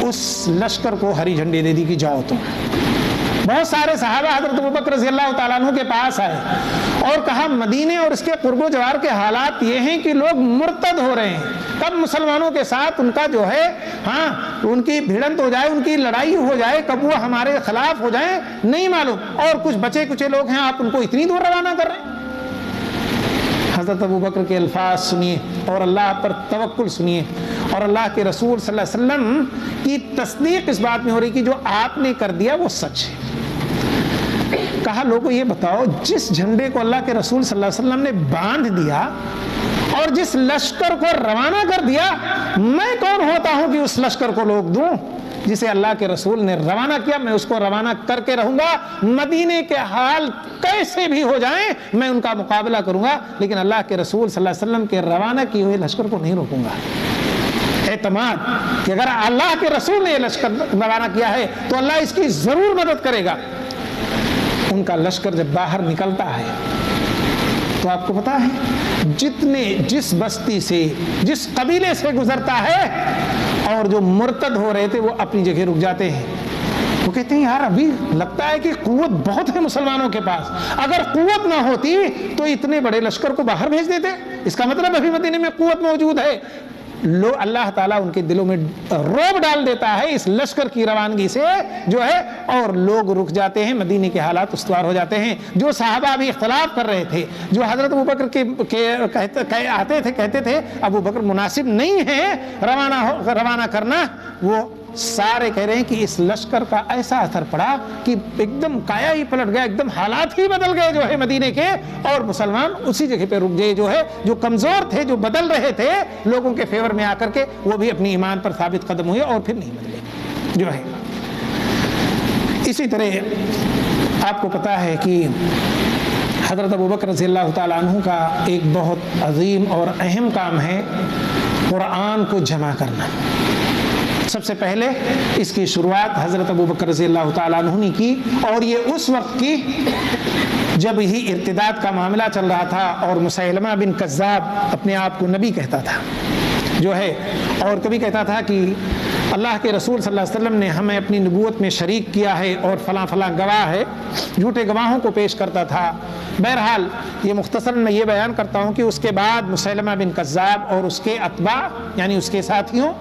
اس لشکر کو ہری جھنڈی دے دی کہ جاؤ تم. بہت سارے صحابہ حضرت ابو بکر رضی اللہ تعالیٰ عنہ کے پاس آئے اور کہا مدینے اور اس کے قرب و جوار کے حالات یہ ہیں کہ لوگ مرتد ہو رہے ہیں، کب مسلمانوں کے ساتھ ان کا ان کی بھیڑنت ہو جائے، ان کی لڑائی ہو جائے، کب وہ ہمارے خلاف ہو جائیں نہیں معلوم، اور کچھ بچے کچے لوگ ہیں، آپ ان کو اتنی دور روانہ کر رہے ہیں. حضرت ابو بکر کے الفاظ سنیے اور اللہ پر توکل سنیے، اور اللہ کے رسول صلی اللہ علیہ وسلم کی تصدیق اس بات میں ہو رہی کہ جو آپ نے کر دیا وہ سچ ہے. کہا لوگوں یہ بتاؤ، جس جھنڈے کو اللہ کے رسول صلی اللہ علیہ وسلم نے باندھ دیا اور جس لشکر کو روانہ کر دیا، میں کون ہوتا ہوں کہ اس لشکر کو لوگ دوں؟ جسے اللہ کے رسول نے روانہ کیا میں اس کو روانہ کر کے رہوں گا، مدینے کے حال کیسے بھی ہو جائیں میں ان کا مقابلہ کروں گا، لیکن اللہ کے رسول صلی اللہ علیہ وسلم کے روانہ کیے ہوئے لشکر کو نہیں روکوں گا. اعتماد کہ اگر اللہ کے رسول نے یہ لشکر روانہ کیا ہے تو اللہ اس کی ضرور مدد کرے گا. ان کا لشکر جب باہر نکلتا ہے تو آپ کو پتا ہے جس بستی سے، جس قبیلے سے گزرتا ہے اور جو مرتد ہو رہے تھے وہ اپنی جگہ رک جاتے ہیں. وہ کہتے ہیں یار ابھی لگتا ہے کہ قوت بہت ہے مسلمانوں کے پاس، اگر قوت نہ ہوتی تو اتنے بڑے لشکر کو باہر بھیج دیتے، اس کا مطلب ابھی مدینے میں قوت موجود ہے. اللہ تعالیٰ ان کے دلوں میں رعب ڈال دیتا ہے اس لشکر کی روانگی سے اور لوگ رک جاتے ہیں، مدینے کے حالات استوار ہو جاتے ہیں. جو صحابہ بھی اختلاف کر رہے تھے، جو حضرت ابو بکر کہتے تھے ابو بکر مناسب نہیں ہے روانہ کرنا، وہ سارے کہہ رہے ہیں کہ اس لشکر کا ایسا اثر پڑا کہ ایک دم کایا ہی پلٹ گیا، ایک دم حالات ہی بدل گئے مدینے کے، اور مسلمان اسی جگہ پہ رک گئے، جو کمزور تھے، جو بدل رہے تھے لوگوں کے فیور میں آ کر کے، وہ بھی اپنی ایمان پر ثابت قدم ہوئے اور پھر نہیں بدلے. اسی طرح آپ کو پتا ہے کہ حضرت ابو بکر رضی اللہ تعالیٰ عنہ کا ایک بہت عظیم اور اہم کام ہے قرآن کو جمع کرنا. سب سے پہلے اس کی شروعات حضرت ابو بکر رضی اللہ تعالیٰ عنہ نے کی، اور یہ اس وقت کی جب ہی ارتداد کا معاملہ چل رہا تھا اور مسیلمہ بن کذاب اپنے آپ کو نبی کہتا تھا اور کبھی کہتا تھا کہ اللہ کے رسول صلی اللہ علیہ وسلم نے ہمیں اپنی نبوت میں شریک کیا ہے اور فلاں فلاں گواہ ہے، جھوٹے گواہوں کو پیش کرتا تھا. بہرحال یہ مختصراً میں یہ بیان کرتا ہوں کہ اس کے بعد مسیلمہ بن کذاب اور اس کے اتباع یعنی اس کے ساتھیوں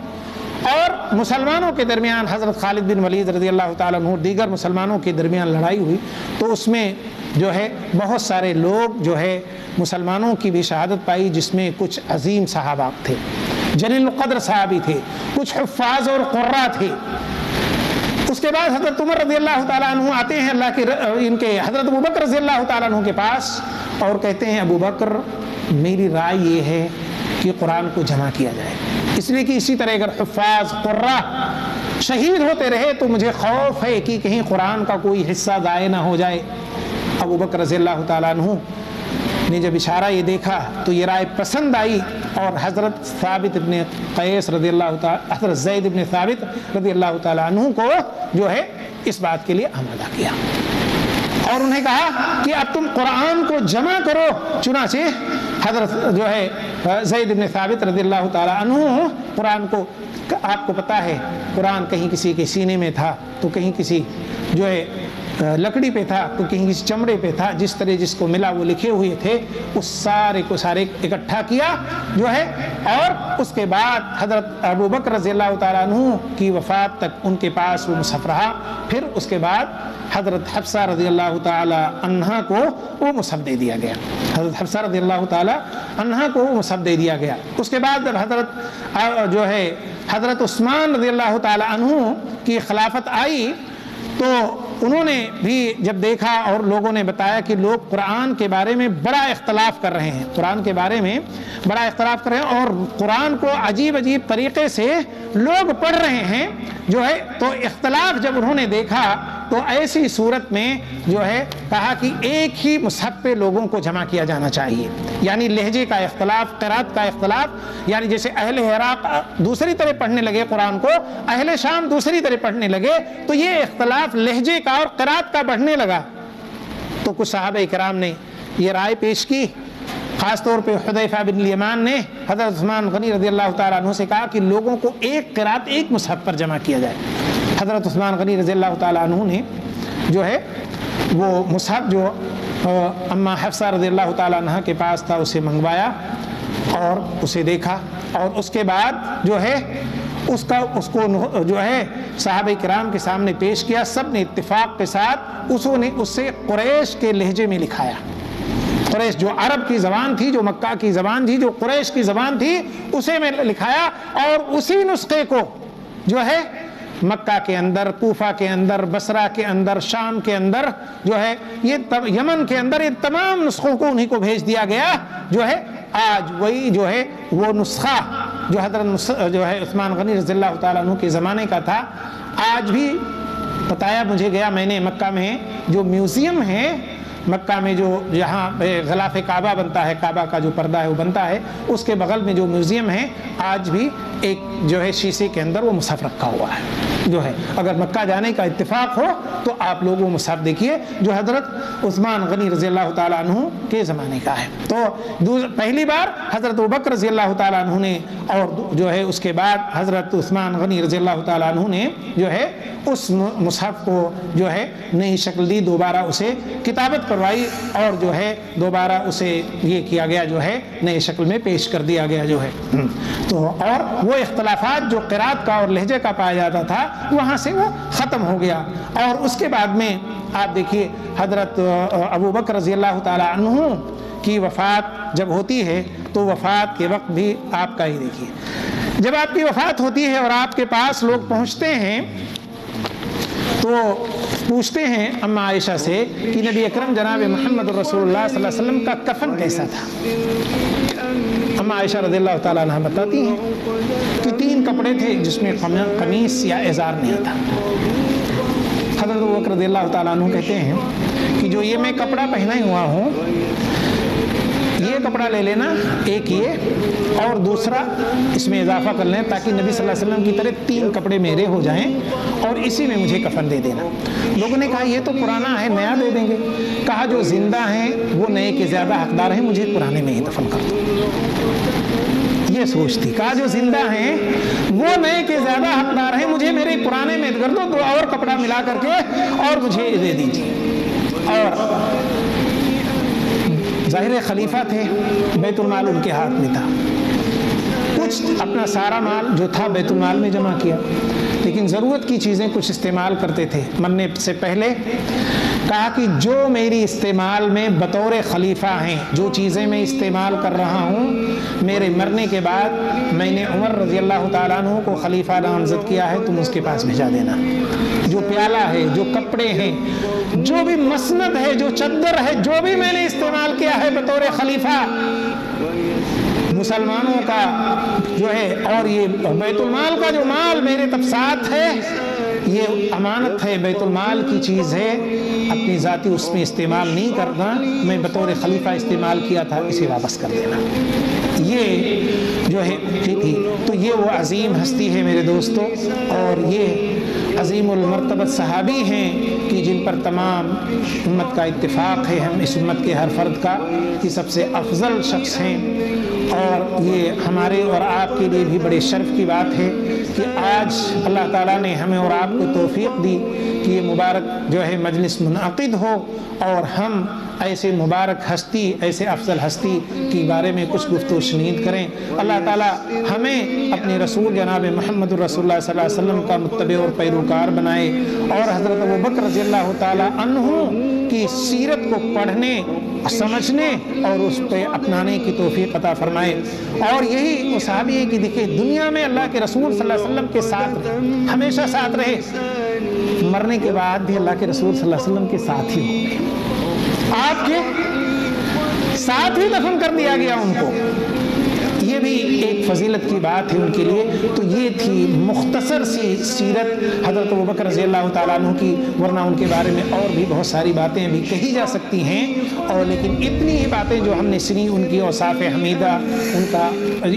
اور مسلمانوں کے درمیان حضرت خالد بن ولید رضی اللہ تعالیٰ عنہ دیگر مسلمانوں کے درمیان لڑائی ہوئی، تو اس میں جو ہے بہت سارے لوگ جو ہے مسلمانوں کی بھی شہادت پائی، جس میں کچھ عظیم صحابہ تھے، جلیل القدر صحابی تھے، کچھ حفاظ اور قراء تھے۔ اس کے بعد حضرت عمر رضی اللہ تعالیٰ عنہ آتے ہیں اللہ کے ان کے حضرت ابوبکر رضی اللہ تعالیٰ عنہ کے پاس اور کہتے ہیں ابوبکر میری رائے یہ ہے کہ قرآن کو جمع کیا جائے، اس لیے کہ اسی طرح اگر حفاظ قراء شہید ہوتے رہے تو مجھے خوف ہے کہ کہیں قرآن کا کوئی حصہ ضائع نہ ہو جائے۔ ابوبکر رضی اللہ تعالیٰ عنہ نے جب اشارہ یہ دیکھا تو یہ رائے پسند آئی، اور حضرت ثابت ابن قیس رضی اللہ تعالیٰ حضرت زید ابن ثابت رضی اللہ تعالیٰ عنہ کو جو ہے اس بات کے لیے آمادہ کیا، اور انہیں کہا کہ اب تم قرآن کو جمع کرو۔ چنانچہ حضرت جو ہے زید ابن ثابت رضی اللہ تعالیٰ عنہ قرآن کو، آپ کو پتہ ہے قرآن کہیں کسی کے سینے میں تھا تو کہیں کسی جو ہے لکڑی پہ تھا تو کہیں کسی چمڑے پہ تھا، جس طرح جس کو ملا وہ لکھے ہوئے تھے، اس سارے کو سارے اکٹھا کیا جو ہے، اور اس کے بعد حضرت ابوبکر رضی اللہ تعالیٰ عنہ کی وفات تک ان کے پاس وہ مصحف رہا۔ پھر اس کے بعد حضرت حفصہ رضی اللہ تعالیٰ عنہا کو وہ مصحف دے دیا گیا، حضرت حفصہ رضی اللہ تعالیٰ عنہا کو وہ مصحف دے دیا گیا۔ اس کے بعد جب جو ہے حضرت عثمان رضی اللہ تعالیٰ عنہ کی خلافت آئی تو انہوں نے بھی جب دیکھا اور لوگوں نے بتایا کہ لوگ قرآن کے بارے میں بڑا اختلاف کر رہے ہیں، قرآن کے بارے میں بڑا اختلاف کر رہے ہیں، اور قرآن کو عجیب عجیب طریقے سے لوگ پڑھ رہے ہیں جو ہے، تو اختلاف جب انہوں نے دیکھا تو ایسی صورت میں جو ہے کہا کہ ایک ہی مصحف پہ لوگوں کو جمع کیا جانا چاہیے، یعنی لہجے کا اختلاف، قرات کا اختلاف، یعنی جیسے اہل عراق دوسری طرح پڑھنے لگے قرآن کو، اہل شام دوسری طرح پڑھنے لگے، تو یہ اختلاف لہجے کا اور قرات کا بڑھنے لگا۔ تو کچھ صحابہ کرام نے یہ رائے پیش کی، خاص طور پہ حذیفہ بن الیمان نے حضرت عثمان غنی رضی اللہ تعالیٰ عنہ سے کہا کہ لوگوں کو ایک قرات ایک مصحف پر جمع کیا جائے۔ حضرت عثمان غنی رضی اللہ تعالیٰ عنہ نے جو ہے وہ مصحف جو اما حفصہ رضی اللہ تعالیٰ عنہ کے پاس تھا اسے منگوایا اور اسے دیکھا، اور اس کے بعد جو ہے اس کو جو ہے صحابہ کرام کے سامنے پیش کیا۔ سب نے اتفاق کے ساتھ اس سے قریش کے لہجے میں لکھایا، قریش جو عرب کی زبان تھی، جو مکہ کی زبان تھی، جو قریش کی زبان تھی، اسے میں لکھایا، اور اسی نسخے کو جو ہے مکہ کے اندر، کوفہ کے اندر، بصرہ کے اندر، شام کے اندر جو ہے یہ یمن کے اندر، یہ تمام نسخوں کو انہی کو بھیج دیا گیا جو ہے۔ آج وہی جو ہے وہ نسخہ جو حضرت جو ہے عثمان غنی رضی اللہ تعالیٰ عنہ کے زمانے کا تھا، آج بھی بتایا مجھے گیا، میں نے مکہ میں جو میوزیم ہے، مکہ میں جو جہاں غلاف کعبہ بنتا ہے، کعبہ کا جو پردہ ہے وہ بنتا ہے، اس کے بغل میں جو میوزیم ہے، آج بھی ایک جو ہے شیشے کے اندر وہ مصحف رکھا ہوا ہے جو ہے۔ اگر مکہ جانے کا اتفاق ہو تو آپ لوگ وہ مصحف دیکھیے جو حضرت عثمان غنی رضی اللہ تعالیٰ عنہ کے زمانے کا ہے۔ تو پہلی بار حضرت ابوبکر رضی اللہ تعالیٰ عنہ نے، اور جو ہے اس کے بعد حضرت عثمان غنی رضی اللہ تعالیٰ عنہ نے جو ہے اس مصحف کو جو ہے نئی شکل دی، دوبارہ اسے کتابت کروائی، اور جو ہے دوبارہ اسے یہ کیا گیا جو ہے نئے شکل میں پیش کر دیا گیا جو ہے۔ تو اور وہ اختلافات جو قرات کا اور لہجے کا پایا جاتا تھا وہاں سے وہ ختم ہو گیا۔ اور اس کے بعد میں آپ دیکھیے حضرت ابوبکر رضی اللہ تعالیٰ عنہ کی وفات جب ہوتی ہے تو وفات کے وقت بھی آپ کا ہی دیکھیے، جب آپ کی وفات ہوتی ہے اور آپ کے پاس لوگ پہنچتے ہیں تو پوچھتے ہیں اما عائشہ سے کہ نبی اکرم جناب محمد رسول اللہ صلی اللہ علیہ وسلم کا کفن کیسا تھا۔ اما عائشہ رضی اللہ تعالیٰ عنہ بتاتی ہیں کہ 3 کپڑے تھے جس میں قمیص یا ازار نہیں تھا۔ حضرت ابوبکر رضی اللہ تعالیٰ عنہ کہتے ہیں کہ جو یہ میں کپڑا پہنا ہوا ہوں، یہ کپڑا لے لینا ایک یہ، اور دوسرا اس میں اضافہ کر لیں تاکہ نبی صلی اللہ علیہ وسلم کی طرح 3 کپڑے میرے ہو جائیں، اور اسی میں مجھے کفن دے دینا۔ لوگوں نے کہا یہ تو پرانا ہے، نیا دے دیں گے۔ کہا جو زندہ ہیں وہ نئے کے زیادہ حقدار ہیں، مجھے پرانے میں ہی دفن کر دو۔ یہ سوچ تھی، کہا جو زندہ ہیں وہ نئے کے زیادہ حقدار ہیں، مجھے میرے پرانے میں کر دو، 2 اور کپڑا ملا کر کے اور مجھے دے دیجیے۔ اور ظاہر خلیفہ تھے، بیت المال ان کے ہاتھ میں تھا، کچھ اپنا سارا مال جو تھا بیت المال میں جمع کیا، لیکن ضرورت کی چیزیں کچھ استعمال کرتے تھے۔ مرنے سے پہلے کہا کہ جو میری استعمال میں بطور خلیفہ ہیں، جو چیزیں میں استعمال کر رہا ہوں، میرے مرنے کے بعد میں نے عمر رضی اللہ تعالیٰ عنہ کو خلیفہ نامزد کیا ہے، تم اس کے پاس بھیجا دینا۔ جو پیالہ ہے، جو کپڑے ہیں، جو بھی مسند ہے، جو چادر ہے، جو بھی میں نے استعمال کیا ہے بطور خلیفہ مسلمانوں کا جو ہے، اور یہ بیت المال کا جو مال میرے تب ساتھ ہے، یہ امانت ہے، بیت المال کی چیز ہے، اپنی ذاتی اس میں استعمال نہیں کرنا، میں بطور خلیفہ استعمال کیا تھا، اسے واپس کر دینا۔ یہ جو ہے تھی، تو یہ وہ عظیم ہستی ہے میرے دوستوں، اور یہ عظیم المرتبت صحابی ہیں کہ جن پر تمام امت کا اتفاق ہے، ہم اس امت کے ہر فرد کا کہ سب سے افضل شخص ہیں، اور یہ ہمارے اور آپ کے لیے بھی بڑے شرف کی بات ہے کہ آج اللہ تعالیٰ نے ہمیں اور آپ کو توفیق دی کہ یہ مبارک جو ہے مجلس منعقد ہو، اور ہم ایسے مبارک ہستی، ایسے افضل ہستی کے بارے میں کچھ گفت و شنید کریں۔ اللہ تعالیٰ ہمیں اپنے رسول جناب محمد رسول اللہ صلی اللہ علیہ وسلم کا متبع اور پیروکار بنائے، اور حضرت ابوبکر رضی اللہ تعالیٰ عنہ کی سیرت کو پڑھنے، سمجھنے اور اس پہ اپنانے کی توفیق عطا فرمائے۔ اور یہی وہ صحابی ہے کہ دیکھیں دنیا میں اللہ کے رسول صلی اللہ علیہ وسلم کے ساتھ ہمیشہ ساتھ رہے، مرنے کے بعد بھی اللہ کے رسول صلی اللہ علیہ وسلم کے ساتھ ہی ہوں گے، آپ کے ساتھ ہی دفن کر دیا گیا ان کو۔ یہ بھی ایک فضیلت کی بات ہے ان کے لیے۔ تو یہ تھی مختصر سی سیرت حضرت ابوبکر رضی اللہ تعالیٰ عنہ کی، ورنہ ان کے بارے میں اور بھی بہت ساری باتیں بھی کہی جا سکتی ہیں، اور لیکن اتنی ہی باتیں جو ہم نے سنی، ان کی اوصاف حمیدہ، ان کا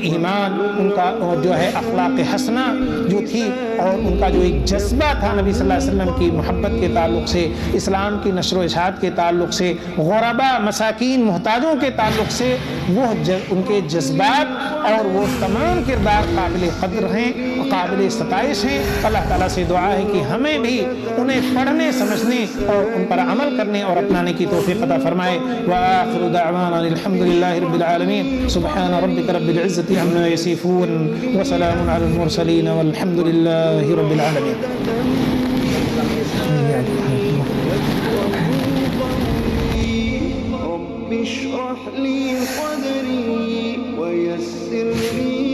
ایمان، ان کا جو ہے اخلاق حسنہ جو تھی، اور ان کا جو ایک جذبہ تھا نبی صلی اللہ علیہ وسلم کی محبت کے تعلق سے، اسلام کی نشر و اشاعت کے تعلق سے، غربا، مساکین، محتاجوں کے تعلق سے، وہ ان کے جذبات اور وہ تمام کردار قابل قدر ہیں، قابل ستائش ہیں۔ اللہ تعالیٰ سے دعا ہے کہ ہمیں بھی انہیں پڑھنے، سمجھنے اور ان پر عمل کرنے اور اپنانے کی توفیق عطا فرمائے۔ وآخر دعوانا الحمد للہ رب العالمین، سبحان ربک رب العزة عما یصفون، وسلام علی المرسلین، والحمد للہ رب العالمین۔ رب اشرح لي صدري ويسر لي